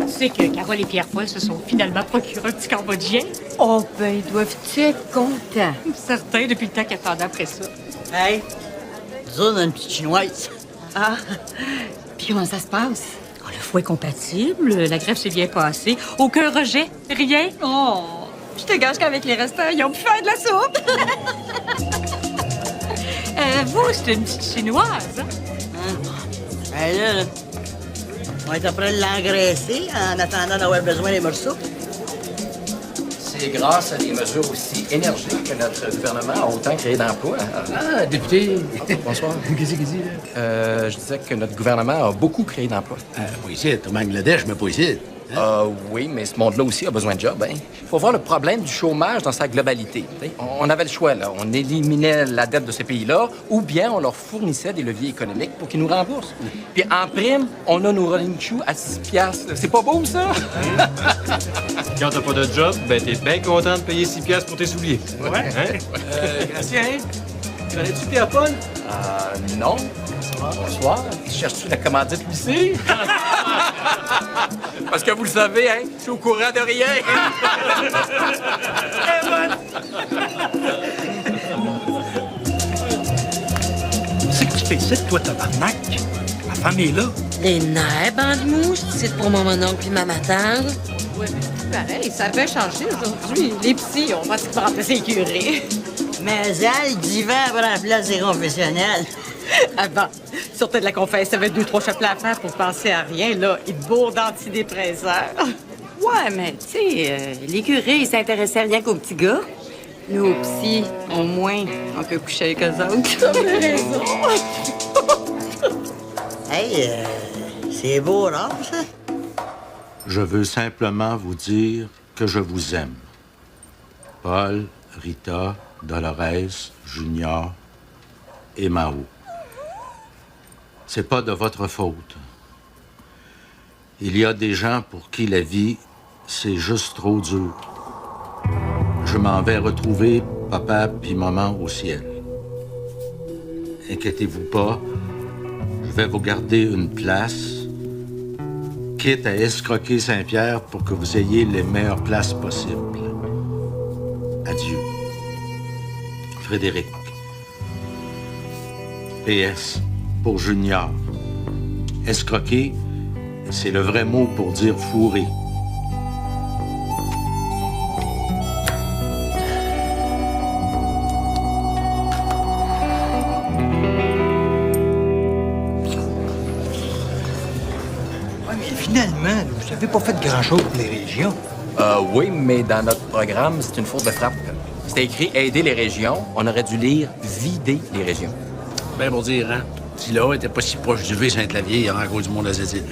Tu sais que Carole et Pierre-Paul se sont finalement procuré un petit Cambodgien? Oh, ben, ils doivent-tu être contents? Certains, depuis le temps qu'attendaient après ça. Hey, nous autres, on a une petite chinoise. Ah, Puis comment ça se passe? Oh, le foie est compatible, la greffe s'est bien passée. Aucun rejet, rien. Oh, je te gage qu'avec les restants, ils ont pu faire de la soupe. Vous, c'est une petite chinoise, hein? Ben là, on va être après de l'engraisser en attendant d'avoir besoin des morceaux. C'est grâce à des mesures aussi énergiques que notre gouvernement a autant créé d'emplois. Ah, député. Bonsoir. Qu'est-ce qu'il dit, là? Je disais que notre gouvernement a beaucoup créé d'emplois. Pas ici, au Bangladesh, mais pas ici. Oui, mais ce monde-là aussi a besoin de job. Il faut voir le problème du chômage dans sa globalité. On avait le choix, là. On éliminait la dette de ces pays-là ou bien on leur fournissait des leviers économiques pour qu'ils nous remboursent. Puis en prime, on a nos running shoes à 6 piastres. C'est pas beau, ça? Quand t'as pas de job, ben t'es bien content de payer 6 piastres pour tes souliers. Ouais. Hein? Gracien, connais-tu Pierre-Paul? Non. Bonsoir. Cherches-tu la commandite lycée? Parce que vous le savez, hein, je suis au courant de rien. Très bonne. C'est que tu fais ici, toi, tabarnak? Ma femme est là. Les nerfs, bande-mouche, c'est pour mon oncle et ma tante. Ouais, mais c'est pareil, ça avait changé aujourd'hui. Les psys ont pratiquement remplacé les curés. Mais elle, divan prend la place des confessionnels. Avant, sortait de la confesse, ça avait 2-3 chapelets à faire pour penser à rien, là. Il bourre d'antidépresseurs. Ouais, mais tu sais, les curés, ils s'intéressaient rien qu'aux petits gars. Nous, aux psys, au moins, on peut coucher avec eux autres. T'as raison. Hey, c'est beau, là, ça? Je veux simplement vous dire que je vous aime. Paul, Rita, Dolores, Junior et Mao. C'est pas de votre faute. Il y a des gens pour qui la vie, c'est juste trop dur. Je m'en vais retrouver papa puis maman au ciel. Inquiétez-vous pas, je vais vous garder une place, quitte à escroquer Saint-Pierre pour que vous ayez les meilleures places possibles. Adieu. Frédéric. PS, pour Junior. Escroquer, c'est le vrai mot pour dire fourrer. Ouais, mais finalement, vous n'avez pas fait grand-chose pour les régions. Oui, mais dans notre programme, c'est une faute de frappe. C'était écrit « Aider les régions ». On aurait dû lire « Vider les régions ». Ben pour dire, hein? Si là était pas si proche du V-Saint-Clavier, il y aurait encore du monde à cette île.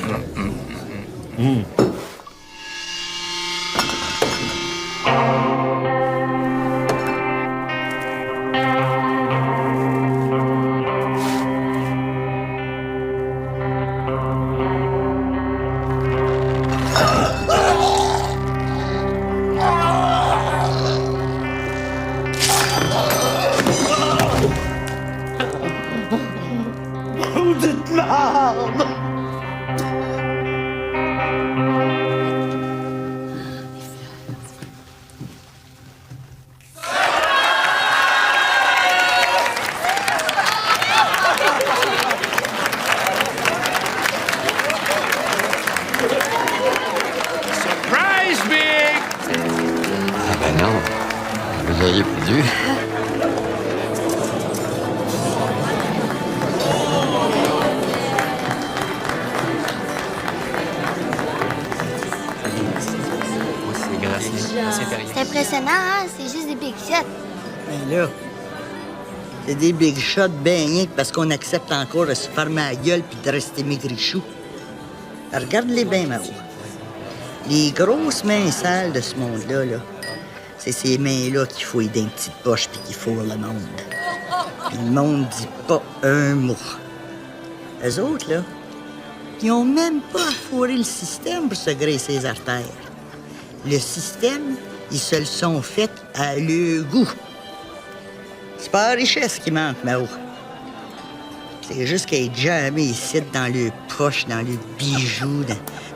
Surprise, Big! Ah ben non, vous auriez plus dû. C'est impressionnant, hein? C'est juste des big shots. Ben là, c'est des big shots baignés parce qu'on accepte encore de se fermer la gueule puis de rester maigrichou. Regarde-les bien, Mao. Les grosses mains sales de ce monde-là, là, c'est ces mains-là qui fouillent dans une petite poche puis qui fourrent le monde. Puis le monde dit pas un mot. Eux autres, là, ils ont même pas à fourrer le système pour se graisser les artères. Le système, ils se le sont fait à leur goût. C'est pas la richesse qui manque, Mao. C'est juste qu'elle est jamais ici dans le poche, dans le bijou,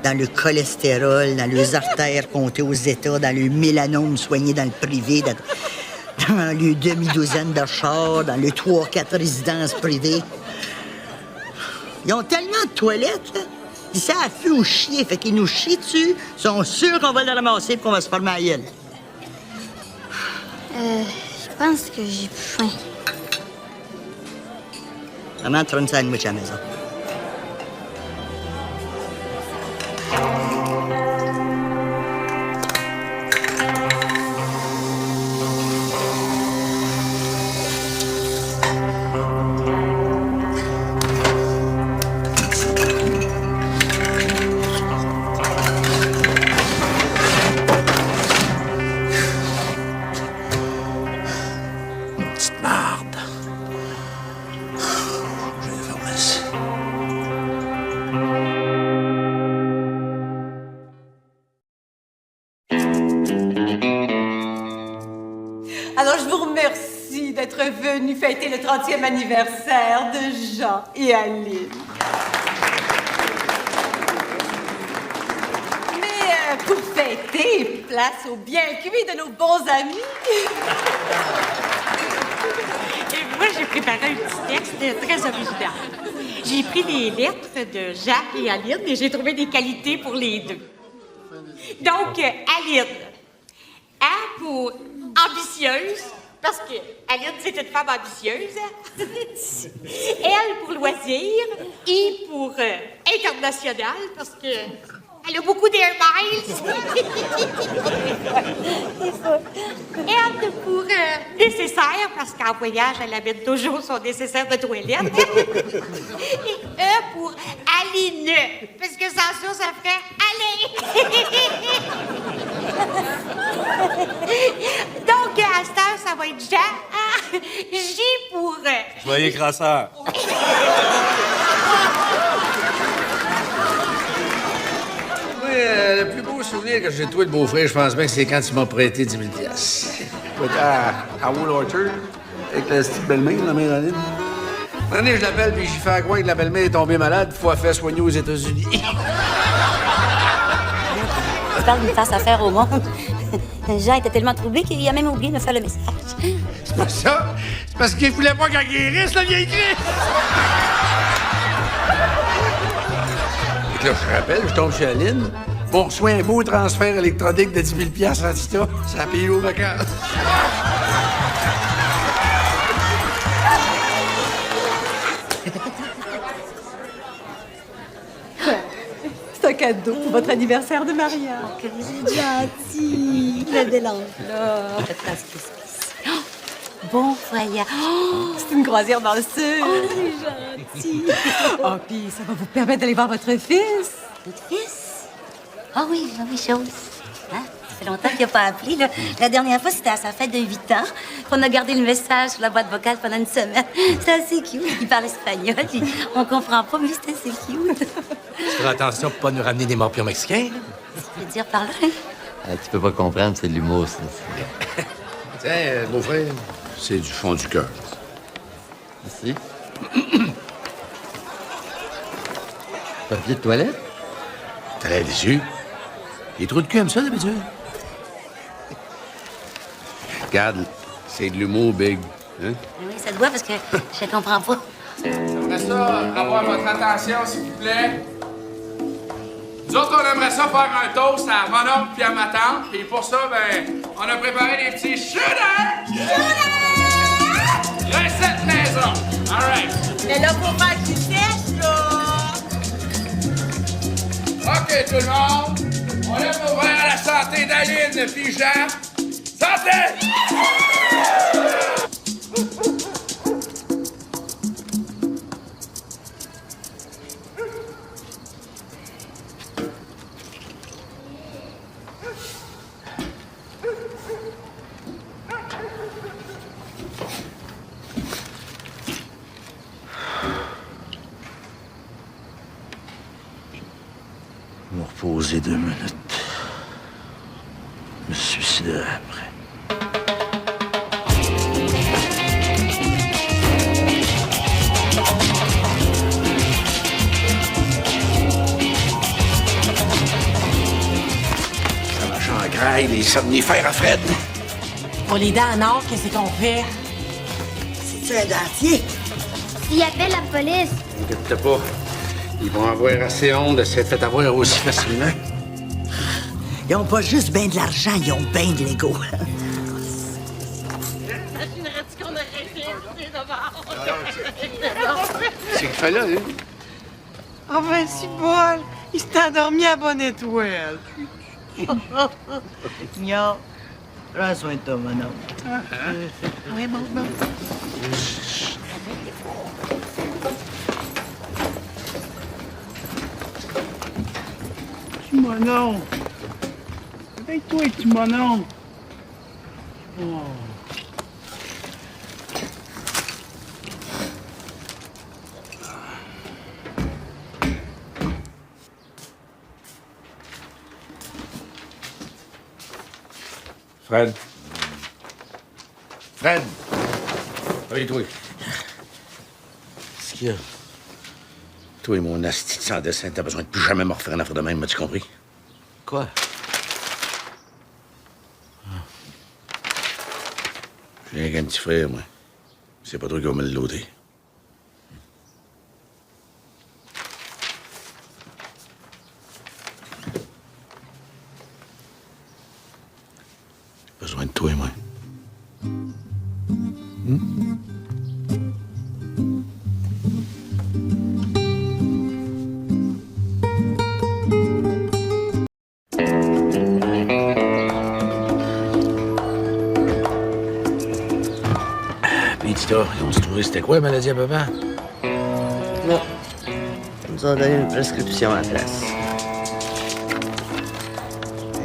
dans le cholestérol, dans les artères comptées aux États, dans le mélanome soigné dans le privé, dans le demi-douzaine de chars, dans le 3-4 résidences privées. Ils ont tellement de toilette, là. Ils savent plus où chier, fait qu'ils nous chient dessus. Ils sont sûrs qu'on va le ramasser et qu'on va se former à gueule. Je pense que j'ai faim. Maman te fera une sandwich à la maison. Petite marde. Je vais faire masser. Alors, je vous remercie d'être venu fêter le 30e anniversaire de Jean et Aline. Mais pour fêter, place au bien cuit de nos bons amis. Et moi, j'ai préparé un petit texte très original. J'ai pris les lettres de Jean et Aline et j'ai trouvé des qualités pour les deux. Donc, Aline. A pour ambitieuse, parce que Aline, c'est une femme ambitieuse. Elle pour loisir. I pour international, parce que elle a beaucoup d'air miles. R pour nécessaire, parce qu'en voyage, elle amène toujours son nécessaire de toilette. Et E pour alineux, parce que sans ça ferait aller. Donc, à cette heure, ça va être Jean. J pour... Joyeux crasseur. Le plus beau souvenir que j'ai de toi, le beau-frère, je pense bien que c'est quand tu m'as prêté 10 000 piastres. À Wool Orchard, avec la petite belle-mère, la mère Aline. Un année, je l'appelle, puis j'y fais croire que la belle-mère est tombée malade, faut la faire soigner aux États-Unis. Je parle d'une face à faire au monde. Jean était tellement troublé qu'il a même oublié de me faire le message. C'est pas ça. C'est parce qu'il voulait pas qu'elle guérisse, la vieille Christ. Là, je rappelle, je tombe chez Aline. On reçoit un beau transfert électronique de 10 000 $, Tita. Ça a payé aux vacances. C'est un cadeau pour votre anniversaire de mariage. Oh, que vous êtes gentil. Le bel enveloppe. Oh, bon voyage. Oh, c'est une croisière dans le sud. Oh, c'est gentil. Oh, puis ça va vous permettre d'aller voir votre fils. Votre fils? Ah oui, chose. Hein? Ça fait longtemps qu'il n'a pas appelé. Là. La dernière fois, c'était à sa fête de 8 ans qu'on a gardé le message sur la boîte vocale pendant une semaine. C'était assez cute. Il parle espagnol. Puis on comprend pas, mais c'était assez cute. Tu feras attention pour pas nous ramener des morpions mexicains. Tu veux dire par là? Tu peux pas comprendre, c'est de l'humour, ça. Tiens, beau-frère, c'est du fond du cœur. Merci. Papier de toilette? T'as l'air déçu? Il est trop de cul comme ça, d'habitude. Regarde, c'est de l'humour, Big. Hein? Oui, ça te voit parce que je comprends pas. J'aimerais ça avoir votre attention, s'il vous plaît. Nous autres, on aimerait ça faire un toast à mon oncle puis à ma tante. Et pour ça, ben, on a préparé des petits shooters! Recette maison! All right. Mais là, faut faire du test, là! OK, tout le monde. On lève nos verres à la santé d'Aline puis Jean. Santé! Je vais me reposer 2 minutes. Je me suiciderai après. Ça marche en graille, les somnifères à Fred. Pour les dents en or, qu'est-ce qu'on fait? C'est un dentier. Il appelle la police. Inquiète-toi pas. Ils vont avoir assez honte de s'être fait avoir aussi facilement. Ils ont pas juste ben de l'argent, ils ont ben de l'ego. Imaginerais-tu qu'on aurait été invités d'abord? C'est qu'il fait là, hein? Ah ben, si bol! Il s'est endormi à bonne étoile. Mignon, prends soin de toi, mon homme. Oui, bon. Petit monon. Avec toi, petit monon. Oh. Fred. Fred! Allez, toi. Qu'est-ce qu'il y a? Toi, mon asti de sans dessin, t'as besoin de plus jamais me refaire une affaire de même, m'as-tu compris? Quoi? J'ai rien qu'un petit frère, moi. C'est pas toi qui va me le loader. J'ai besoin de toi, moi. Puis, Tita, ils ont se trouvé c'était quoi, la maladie à papa? Non. Ils nous ont donné une prescription à la place.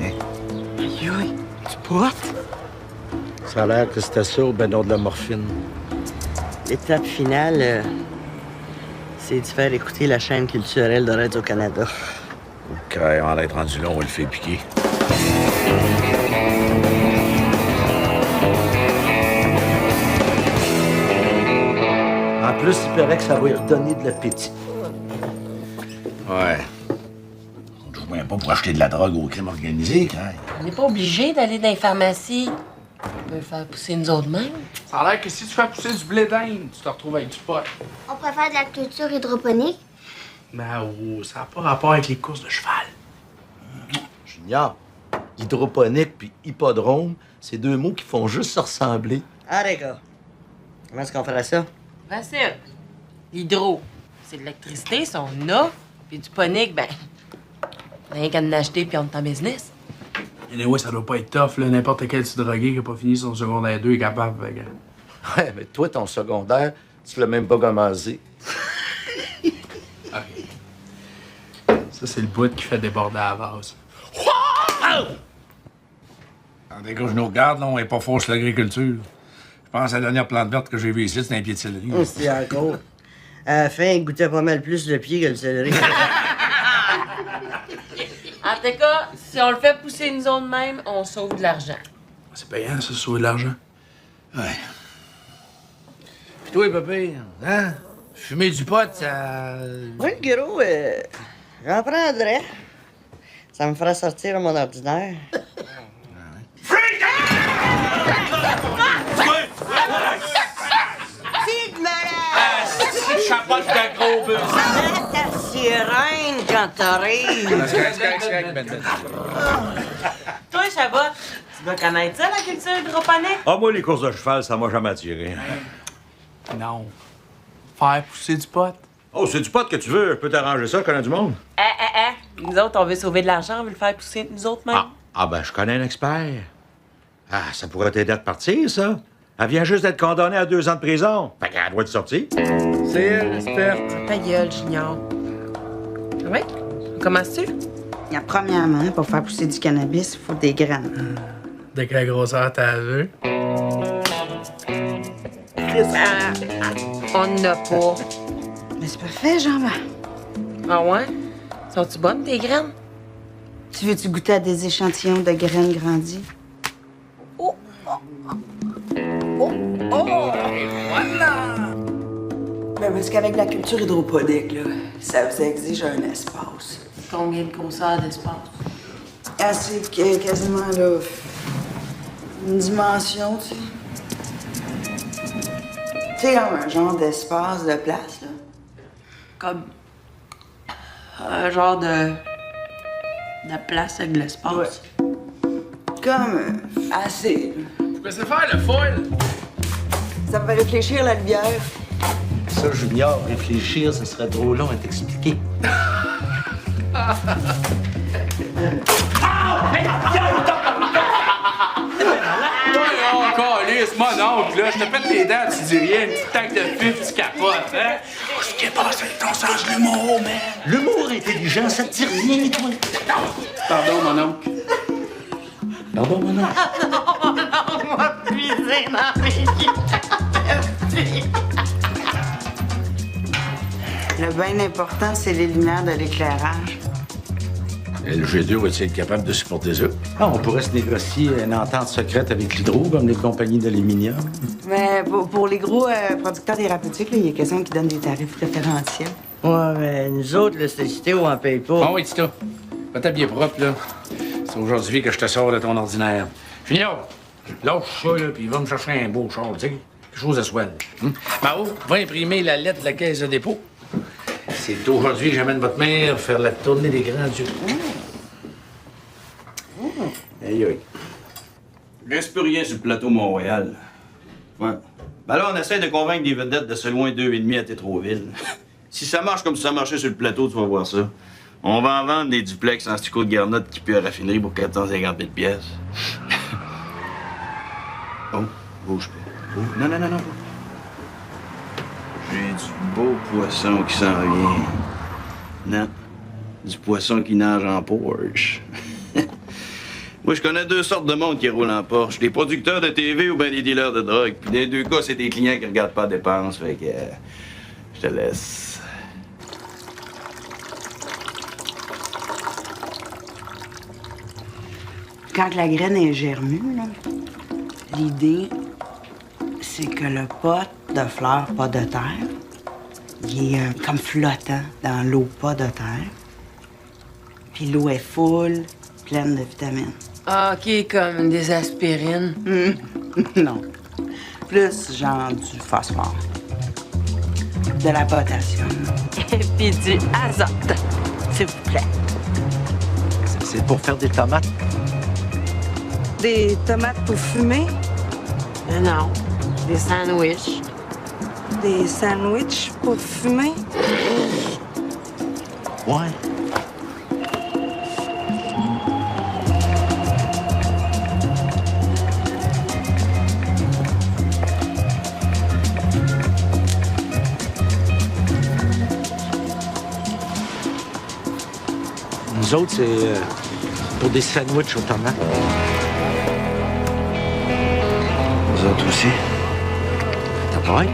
Aïe, tu potes? Ça a l'air que c'était ça ou ben non de la morphine. L'étape finale, c'est de faire écouter la chaîne culturelle de Radio-Canada. OK, on va être rendu là, on va le faire piquer. En plus, il paraît que ça va lui redonner de l'appétit. Ouais. Je viens pas pour acheter de la drogue au crime organisé, quand. On n'est pas obligé d'aller dans les pharmacies. On peut le faire pousser nous autres mêmes. Ça a l'air que si tu fais pousser du blé d'Inde, tu te retrouves avec du pot. On préfère de la culture hydroponique. Ben oh, ça n'a pas rapport avec les courses de cheval. Junior, hydroponique puis hippodrome, c'est deux mots qui font juste se ressembler. Ah, les gars. Comment est-ce qu'on ferait ça? Facile. L'hydro, c'est de l'électricité, ça, on a. Puis du ponique, ben, rien qu'à en acheter puis on est en business. Anyway, ça doit pas être tough, là. N'importe quel petit drogué qui a pas fini son secondaire 2 est capable. Fait que... Ouais, mais toi, ton secondaire, tu l'as même pas commencé. Ça, c'est le bout qui fait déborder la vase. Tandis que je nous regarde, là, on est pas fort sur l'agriculture. Je pense à la dernière plante verte que j'ai vue ici, c'est un pied de céleri. C'est encore. À la fin, il goûtait pas mal plus le pied que le céleri. En tout cas, si on le fait pousser nous autres mêmes, on sauve de l'argent. C'est payant, ça, sauver de l'argent. Ouais. Puis toi, papa, hein? Fumer du pot, ça... Oui, le gros, j'en prendrais. Ça me fera sortir de mon ordinaire. Fille de malade! C'est chapote de gros bœuf! Arrête ta sirène quand t'arrives! Toi, Chabot, tu dois connaître ça, la culture hydroponique? Ah, moi, les courses de cheval, ça m'a jamais attiré. Non. Faire pousser du pot. Oh, c'est du pot que tu veux. Je peux t'arranger ça, je connais du monde. Nous autres, on veut sauver de l'argent, on veut le faire pousser nous autres mêmes. Ah, ben, je connais un expert. Ah, ça pourrait t'aider à te partir, ça. Elle vient juste d'être condamnée à 2 ans de prison. Fait qu'elle doit te sortir. C'est elle, l'experte. Ta gueule, Junior. Oui? Commences-tu? Premièrement, pour faire pousser du cannabis, il faut des graines. Dès que la grosseur t'a vu. On n'a pas. Mais c'est parfait, Jean-Marc. Ah ouais? Sont-tu bonnes, tes graines? Tu veux-tu goûter à des échantillons de graines grandies? Ben parce qu'avec la culture hydroponique, là, ça vous exige un espace. Combien de grosseur d'espace? Assez que quasiment, là, une dimension, tu sais. Tu sais, comme un genre d'espace de place, là. Comme Un genre de place avec de l'espace. Comme assez. Pourquoi c'est faire le foil? Ça me fait réfléchir la lumière. Ça, Junior, réfléchir, ce serait trop long à t'expliquer. Oh, câlisse, mon oncle, là, je te pète les dents, tu dis rien, une petite taque de fif, tu capotes, hein? Ce qui est passé de ton sens de l'humour, man. L'humour intelligent, ça te dit rien, toi. Pardon, mon oncle. Pardon, mon oncle. Non, moi, puiser dans mes Le bien important, c'est les lumières de l'éclairage. Le G2 va-t-il être capable de supporter ça? Ah, on pourrait se négocier une entente secrète avec l'hydro, comme les compagnies d'aluminium. Mais pour les gros producteurs thérapeutiques, il y a quelqu'un qui donne des tarifs préférentiels. Ouais, mais nous autres, l'électricité, on en paye pas. Ah oui, Tita. Va t'habiller propre, là. C'est aujourd'hui que je te sors de ton ordinaire. Junior, lâche ça, là, puis va me chercher un beau char, tu sais. Quelque chose de swell. Mao, va imprimer la lettre de la caisse de dépôt. C'est aujourd'hui que j'amène votre mère faire la tournée des grands dieux. Aïe, aïe. Reste plus rien sur le plateau Montréal. Ouais. Ben là, on essaie de convaincre des vedettes de se loin 2,5 à Tétroville. Si ça marche comme si ça marchait sur le plateau, tu vas voir ça. On va en vendre des duplex en stucco de garnotte qui puent à raffinerie pour 450 000 pièces. Oh, bouge pas. Oh, non. J'ai du beau poisson qui s'en vient. Non, du poisson qui nage en Porsche. Moi, je connais deux sortes de monde qui roulent en Porsche. Des producteurs de TV ou bien des dealers de drogue. Puis dans les deux cas, c'est des clients qui regardent pas la dépense. Fait que je te laisse. Quand la graine est germue, là, l'idée, c'est que le pot de fleurs, pas de terre, il est comme flottant dans l'eau, pas de terre. Puis l'eau est full, pleine de vitamines. OK, comme des aspirines. Non. Plus genre du phosphore. De la potassium. Et puis du azote, s'il vous plaît. C'est pour faire des tomates. Des tomates pour fumer? Non, des sandwichs. Des sandwichs pour fumer? Ouais. Nous autres, c'est pour des sandwichs aux tomates. Vous autres aussi? Ouais.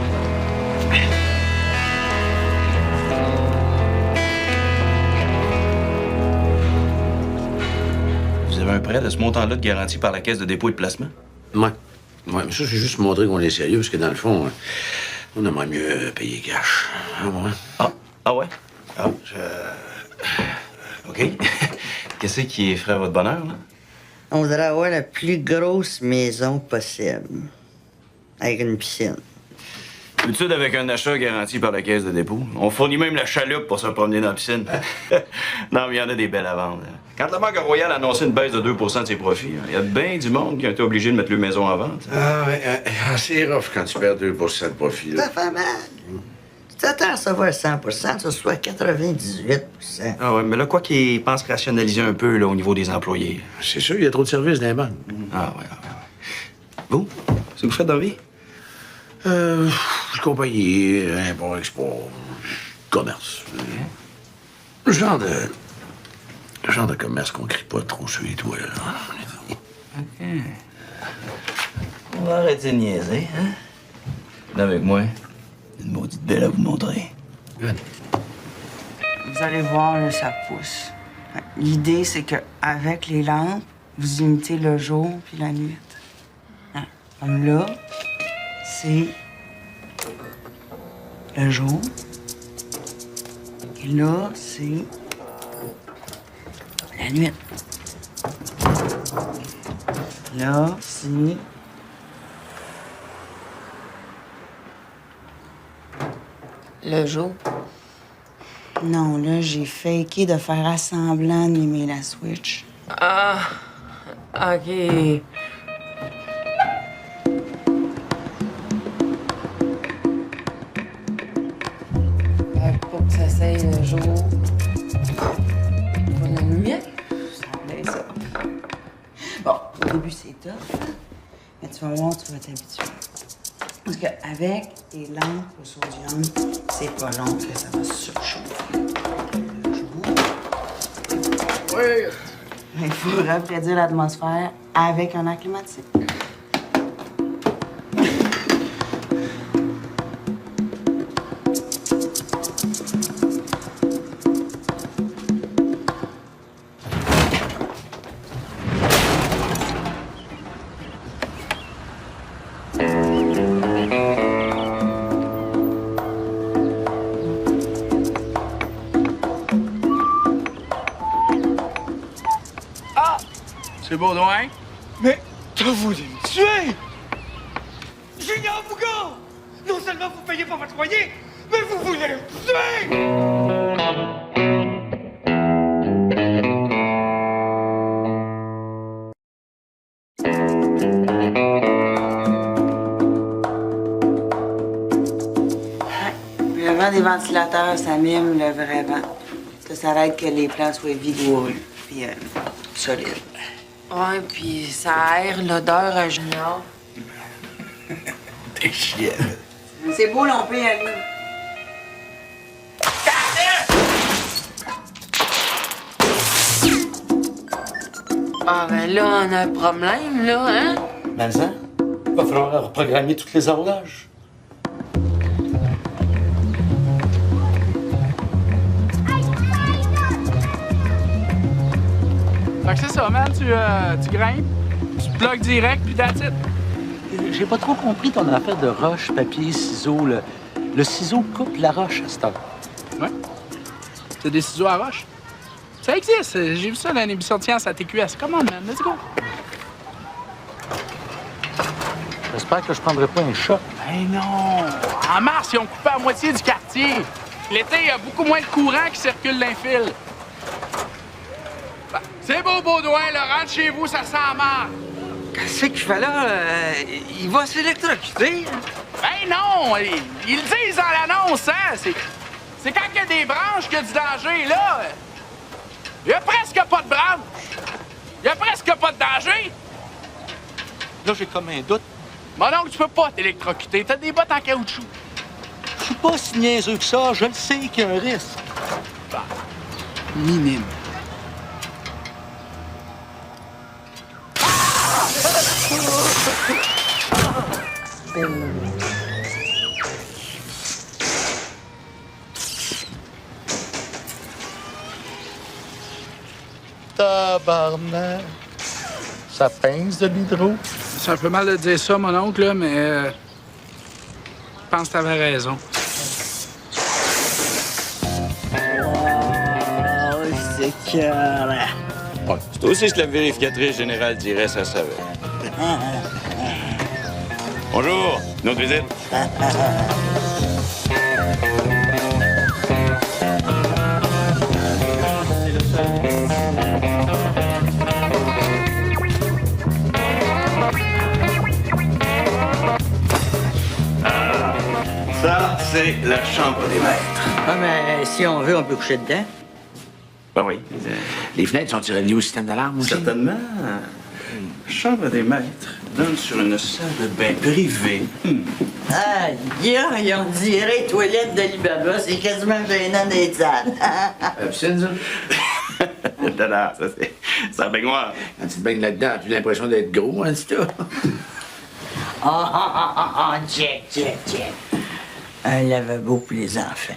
Vous avez un prêt de ce montant-là de garantie par la Caisse de dépôt et de placement? Ouais, mais ça, c'est juste montrer qu'on est sérieux, parce que dans le fond, on aimerait mieux payer cash. Ah ouais? Ah ouais? Ah, OK. Qu'est-ce qui ferait votre bonheur, là? On voudrait avoir la plus grosse maison possible. Avec une piscine. D'habitude, avec un achat garanti par la Caisse de dépôt. On fournit même la chaloupe pour se promener dans la piscine. Non, mais il y en a des belles à vendre. Quand la Banque Royale a annoncé une baisse de 2 de ses profits, il y a bien du monde qui a été obligé de mettre leur maison en vente. Ah ouais, c'est rough quand tu perds 2 de profit, là. Ça fait mal. Tu t'attends à recevoir 100 que ce soit 98 Ah ouais, mais là, quoi qu'ils pensent rationaliser un peu là, au niveau des employés. C'est sûr, il y a trop de services dans les banques. Ah ouais. Vous? C'est ce que vous faites dans la vie? Compagnie, import, export, commerce. Le genre de commerce qu'on crie pas trop sur les toits, là. OK. On va arrêter de niaiser, hein? Là, avec moi, une maudite belle à vous montrer. Good. Vous allez voir, là, ça pousse. L'idée, c'est que avec les lampes, vous imitez le jour puis la nuit. Hein? Comme là, c'est le jour. Et là, c'est la nuit. Là, c'est le jour. Non, là, j'ai faké de faire assemblant d'aimer la Switch. Ah, OK. Pour que ça s'aille le jour. On allumer? Ça. Bon, au début, c'est tough, mais tu vas voir, tu vas t'habituer. Parce qu'avec les lampes au sodium, c'est pas long que ça va surchauffer. Oui. Il faut refroidir l'atmosphère avec un air climatique. C'est Baudouin? Mais t'as voulu me tuer! Junior Bougon! Non seulement vous payez pas votre loyer, mais vous voulez me tuer! Le vent des ventilateurs, ça mime le vrai vent. Ça aide que les plants soient vigoureux puis solides. Ouais, puis ça aère l'odeur à Junior. T'es chienne. C'est beau, là, on peut y aller. Ah, ben là, on a un problème, là, hein? Mais ça, il va falloir reprogrammer toutes les horloges. Fait que c'est ça, man. Tu grimpes, tu te bloques direct, puis that's it. J'ai pas trop compris ton affaire de roche, papier, ciseaux. Le ciseau coupe la roche à cette heure. Ouais. C'est des ciseaux à roche. Ça existe. J'ai vu ça dans une émission de science à TQS. Come on, man. Let's go. J'espère que je prendrai pas un choc. Ben non! En mars, ils ont coupé à moitié du quartier. L'été, il y a beaucoup moins de courant qui circule dans les fils. Ben, c'est beau, Baudouin, là. Rentre chez vous, ça sent mal. Qu'est-ce qu'il fait là? Il va s'électrocuter. Ben non! Ils le disent dans l'annonce, hein? C'est quand il y a des branches qu'il y a du danger, là. Il y a presque pas de branches. Il y a presque pas de danger. Là, j'ai comme un doute. Mon oncle, tu peux pas t'électrocuter. T'as des bottes en caoutchouc. Je suis pas si niaiseux que ça. Je le sais qu'il y a un risque. Bah, minime. Tabarnak. Ça pince de l'hydro. C'est un peu mal de dire ça, mon oncle, là, mais... je pense que t'avais raison. Oh, c'est cœur. Ouais, c'est aussi ce que la vérificatrice générale dirait, ça savait. Bonjour, notre visite. Ça, c'est la chambre des maîtres. Ah, mais si on veut, on peut coucher dedans. Ben oui. Les fenêtres sont reliées au système d'alarme aussi? Certainement. La chambre des maîtres donne sur une salle de bain privée. Aïe, aïe, on dirait toilette d'Alibaba. C'est quasiment gênant d'être sale. Piscine, ça? Non, ça, c'est un baignoire. Quand tu te baignes là-dedans, as-tu l'impression d'être gros, hein, c'est tout? Check, check, check. Un lavabo pour les enfants.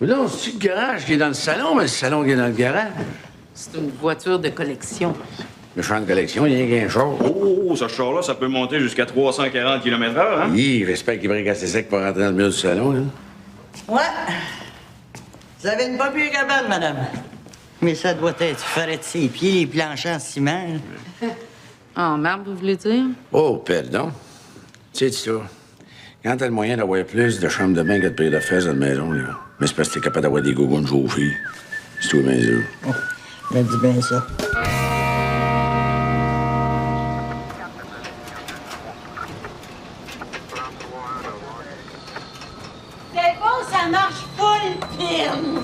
Mais non, c'est le garage qui est dans le salon, mais le salon qui est dans le garage. C'est une voiture de collection. Le champ de collection, il y a qu'un char. Oh, ce char-là, ça peut monter jusqu'à 340 km/h, hein? Oui, j'espère qu'il brique assez sec pour rentrer dans le mur du salon, là. Ouais. Vous avez une pas pire cabane, madame. Mais ça doit être frais de ses pieds, les planchers en ciment. En marbre, vous voulez dire? Oh, pardon. Tu sais ça. Quand t'as le moyen d'avoir plus de chambres de bain que de payer de fesses dans la maison, là. Mais c'est parce que t'es capable d'avoir des gougounes chauffées. C'est tout bien sûr. Elle dit bien ça. C'est bon, ça marche full pin.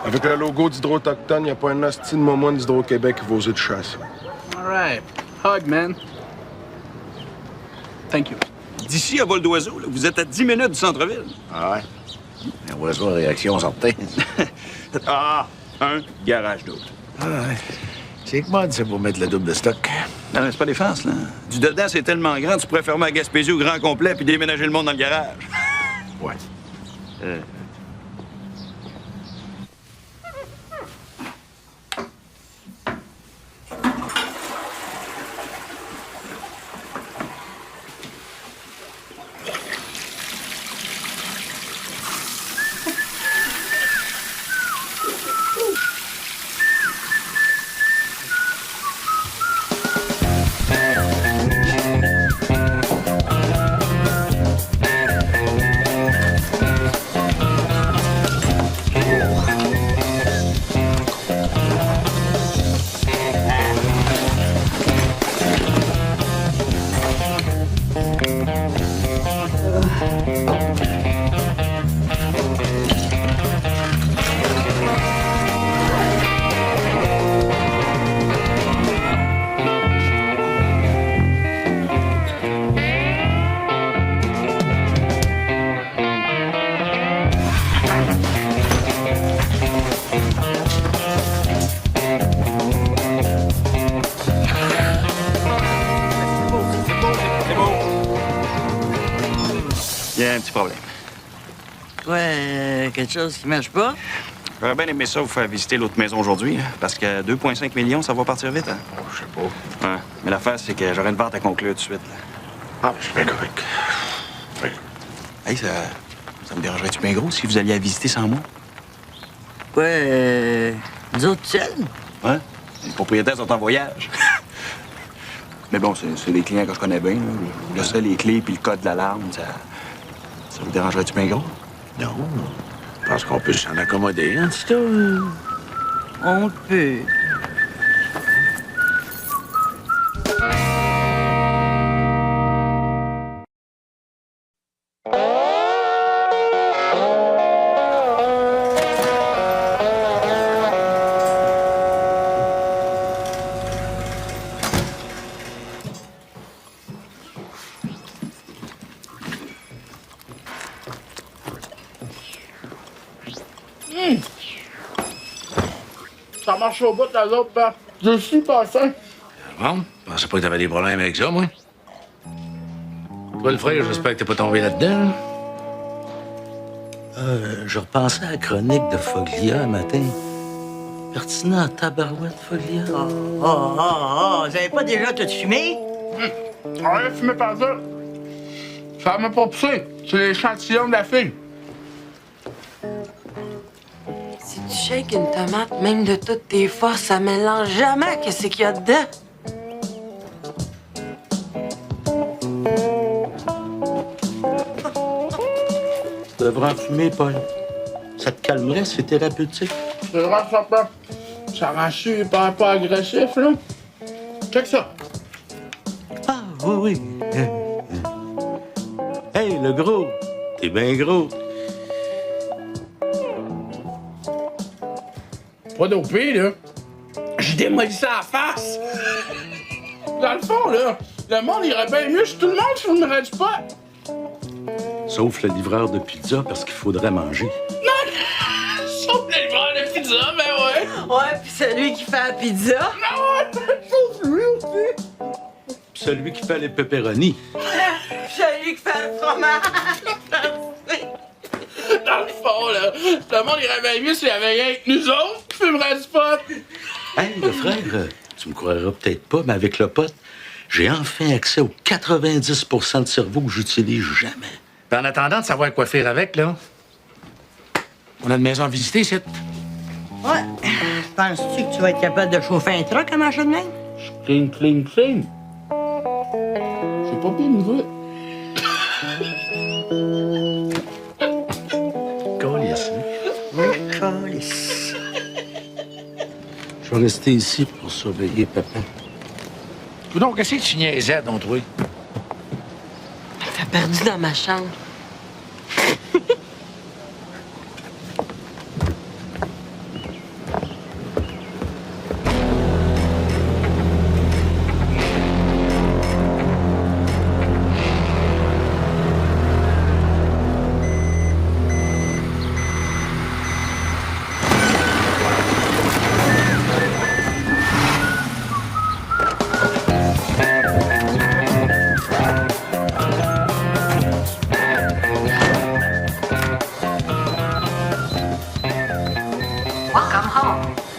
Avec le logo d'Hydro-Autochtone, il n'y a pas un hostie de moment d'Hydro-Québec qui va oser de chasse. All right. Hug, man. Thank you. D'ici à vol d'oiseau, là, vous êtes à 10 minutes du centre-ville. Ah ouais? Un oiseau à réaction certaine. Un garage d'autre. Ah ouais. C'est que mode, c'est pour mettre le double de stock. Non, mais c'est pas des farces, là. Du dedans, c'est tellement grand, tu pourrais fermer à Gaspésie au grand complet puis déménager le monde dans le garage. Ouais. Il y a un petit problème. Ouais, quelque chose qui marche pas? J'aurais bien aimé ça vous faire visiter l'autre maison aujourd'hui, hein, parce que 2,5 millions, ça va partir vite, hein? Oh, je sais pas. Ouais. Mais l'affaire, c'est que j'aurais une vente à conclure tout de suite, là. Ah, je suis bien correct. Oui. Hey, ça me dérangerait-tu bien gros si vous alliez la visiter sans moi? Ouais, nous autres seuls? Ouais. Les propriétaires sont en voyage. Mais bon, c'est des clients que je connais bien, là. Je sais les clés puis le code de l'alarme, ça vous dérangerait-tu bien gros? Non. Je pense qu'on peut s'en accommoder, hein, c'est tout. On peut. Ça marche au bout de l'autre, ben. Je suis pas faim. Bon, je pensais pas que t'avais des problèmes avec ça, moi. Toi, le frère, j'espère que t'es pas tombé là-dedans. Je repensais à la chronique de Foglia un matin. Pertinent, tabarouette, Foglia. J'avais pas déjà tout fumé? Rien fumé par ça. Ça m'a pas poussé. C'est l'échantillon de la fille. Si tu shakes une tomate, même de toutes tes forces, ça mélange jamais qu'est-ce qu'il y a dedans. Tu devrais en fumer, Paul. Ça te calmerait, c'est thérapeutique. C'est vrai, certain. Ça rend super pas agressif, là. Check ça. Ah, oui, oui. Hey, le gros. T'es bien gros. Pas d'OP, là. J'ai démoli ça à la face. Dans le fond, là, le monde irait bien mieux si tout le monde fumerait du pot. Sauf le livreur de pizza, parce qu'il faudrait manger. Non! Sauf le livreur de pizza, ben ouais. Ouais, puis celui qui fait la pizza. Ben ouais, sauf lui aussi. Puis celui qui fait les pepperonis. Celui qui fait le fromage. Dans le fond, là, le monde irait bien mieux s'il y avait rien que nous autres qui fumeraient du pot. Hey, le frère, tu me croiras peut-être pas, mais avec le pot, j'ai enfin accès aux 90 de cerveau que j'utilise jamais. Puis en attendant de savoir quoi faire avec, là, on a une maison à visiter, ici. Ouais. Penses-tu que tu vas être capable de chauffer un truck à machin de même? Clean, clean, clean. C'est pas bien nouveau. Calice. Oui, calice. Je vais rester ici pour surveiller papa. Donc, qu'est-ce que tu niaisais, donc, toi? T'as perdu dans ma chambre.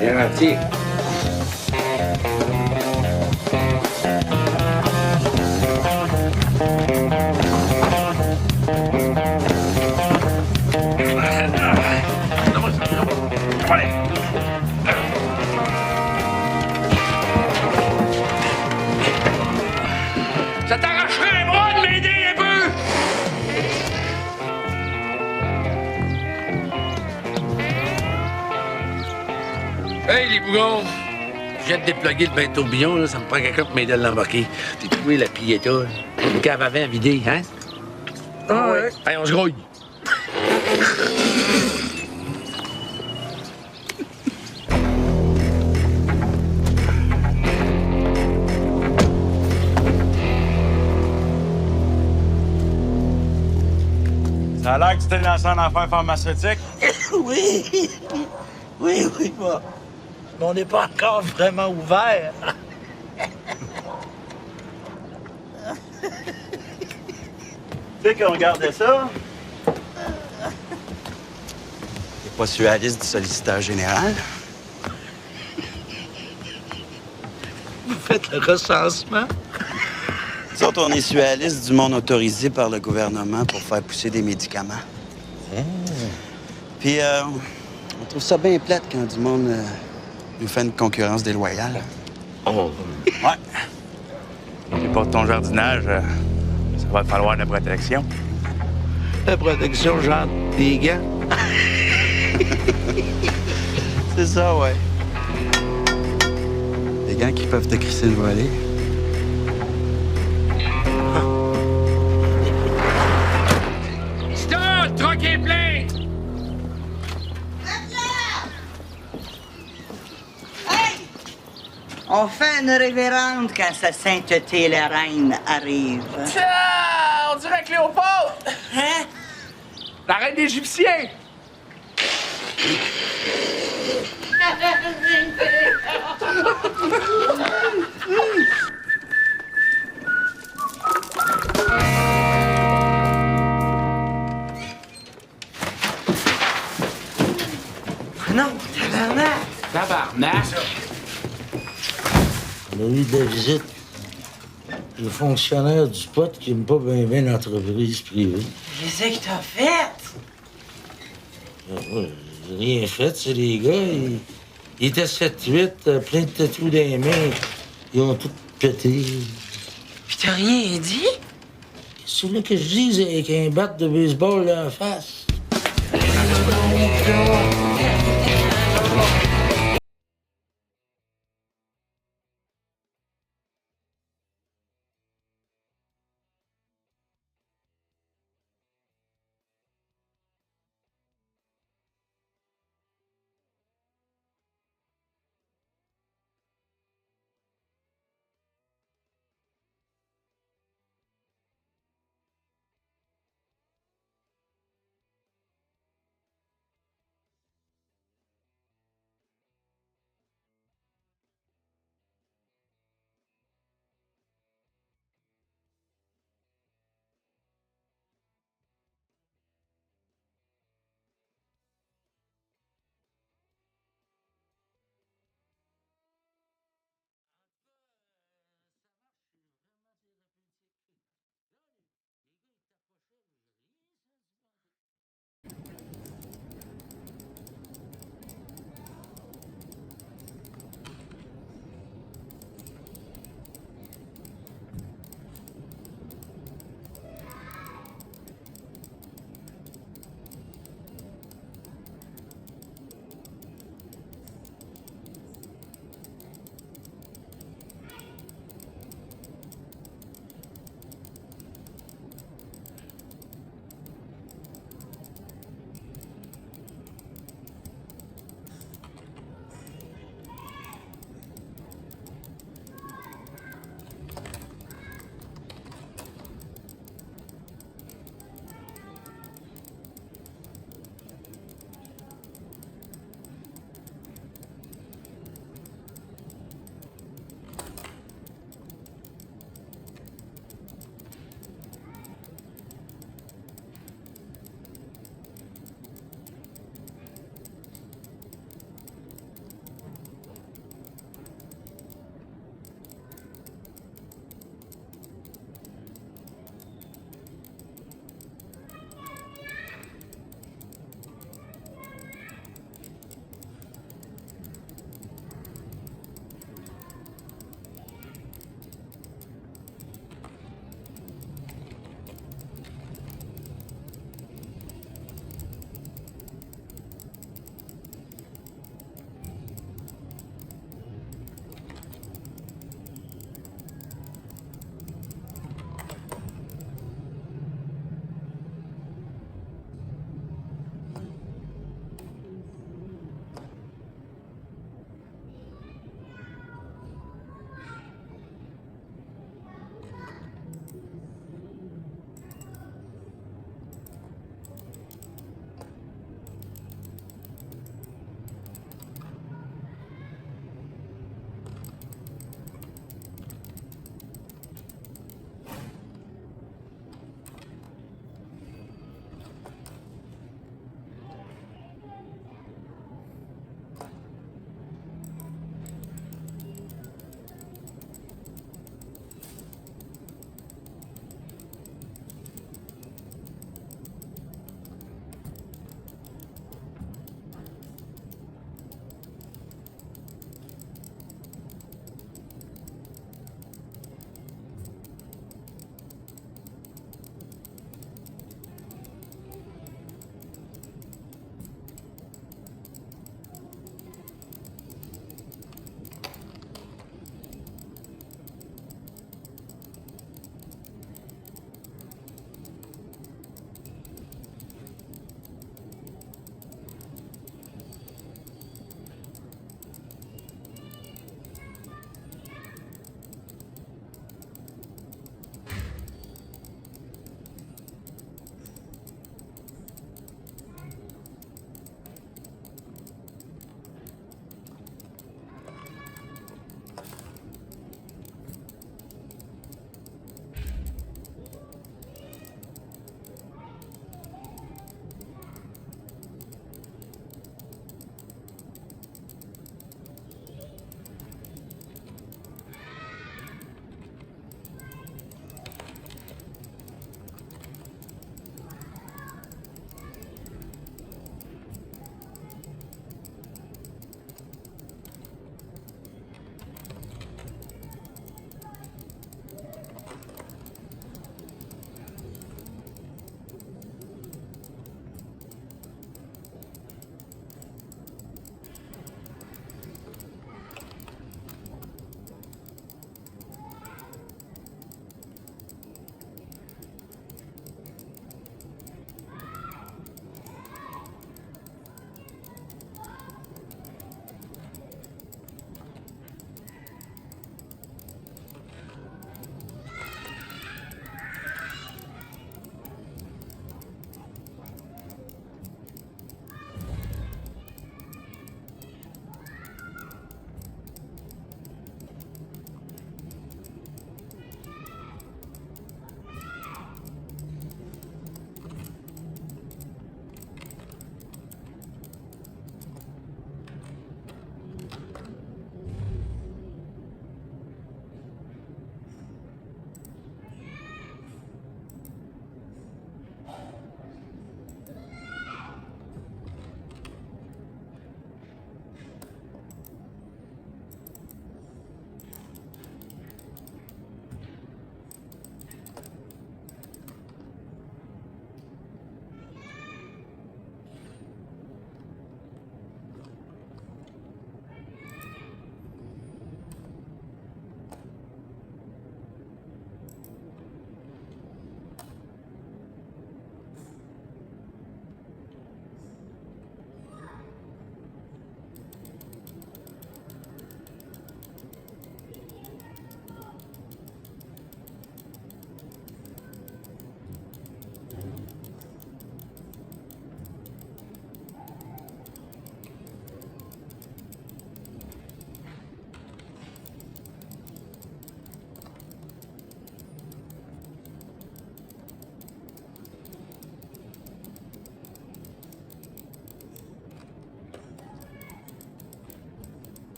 Garanti. Ça t'arracherait un bras de m'aider un peu! Hey, les bougons! Je viens de déploguer le bain tourbillon, là. Ça me prend quelqu'un pour m'aider à l'embarquer. J'ai trouvé la piéta, là. Une cave à vin vidée, hein? Ah ouais. Hey, on se grouille. Ça a l'air que tu t'es lancé en affaires pharmaceutiques. Oui. Oui, moi. Mais on n'est pas encore vraiment ouvert. Tu sais qu'on regardait ça? T'es pas sur la liste du solliciteur général? Vous faites le recensement? Nous autres, on est sur la liste du monde autorisé par le gouvernement pour faire pousser des médicaments. Puis, on trouve ça bien plate quand du monde nous fait une concurrence déloyale. Oh. Ouais. Et pour ton jardinage, ça va te falloir de la protection. La protection, genre des gants? C'est ça, ouais. Des gants qui peuvent te crisser le volet. Stop! Le truck est plein! On fait une révérende quand sa sainteté la reine arrive. Tiens! On dirait Cléopâtre! Hein? La reine d'Égyptien! Non, tabarnak! Tabarnak! On a eu de la visite. Le fonctionnaire du pot qui n'aime pas bien l'entreprise privée. Qu'est-ce que t'as fait? J'ai rien fait, c'est les gars. Ils étaient 7-8, plein de tatous dans les mains. Ils ont tout pété. Puis t'as rien dit? C'est là que je dis avec un bat de baseball en face.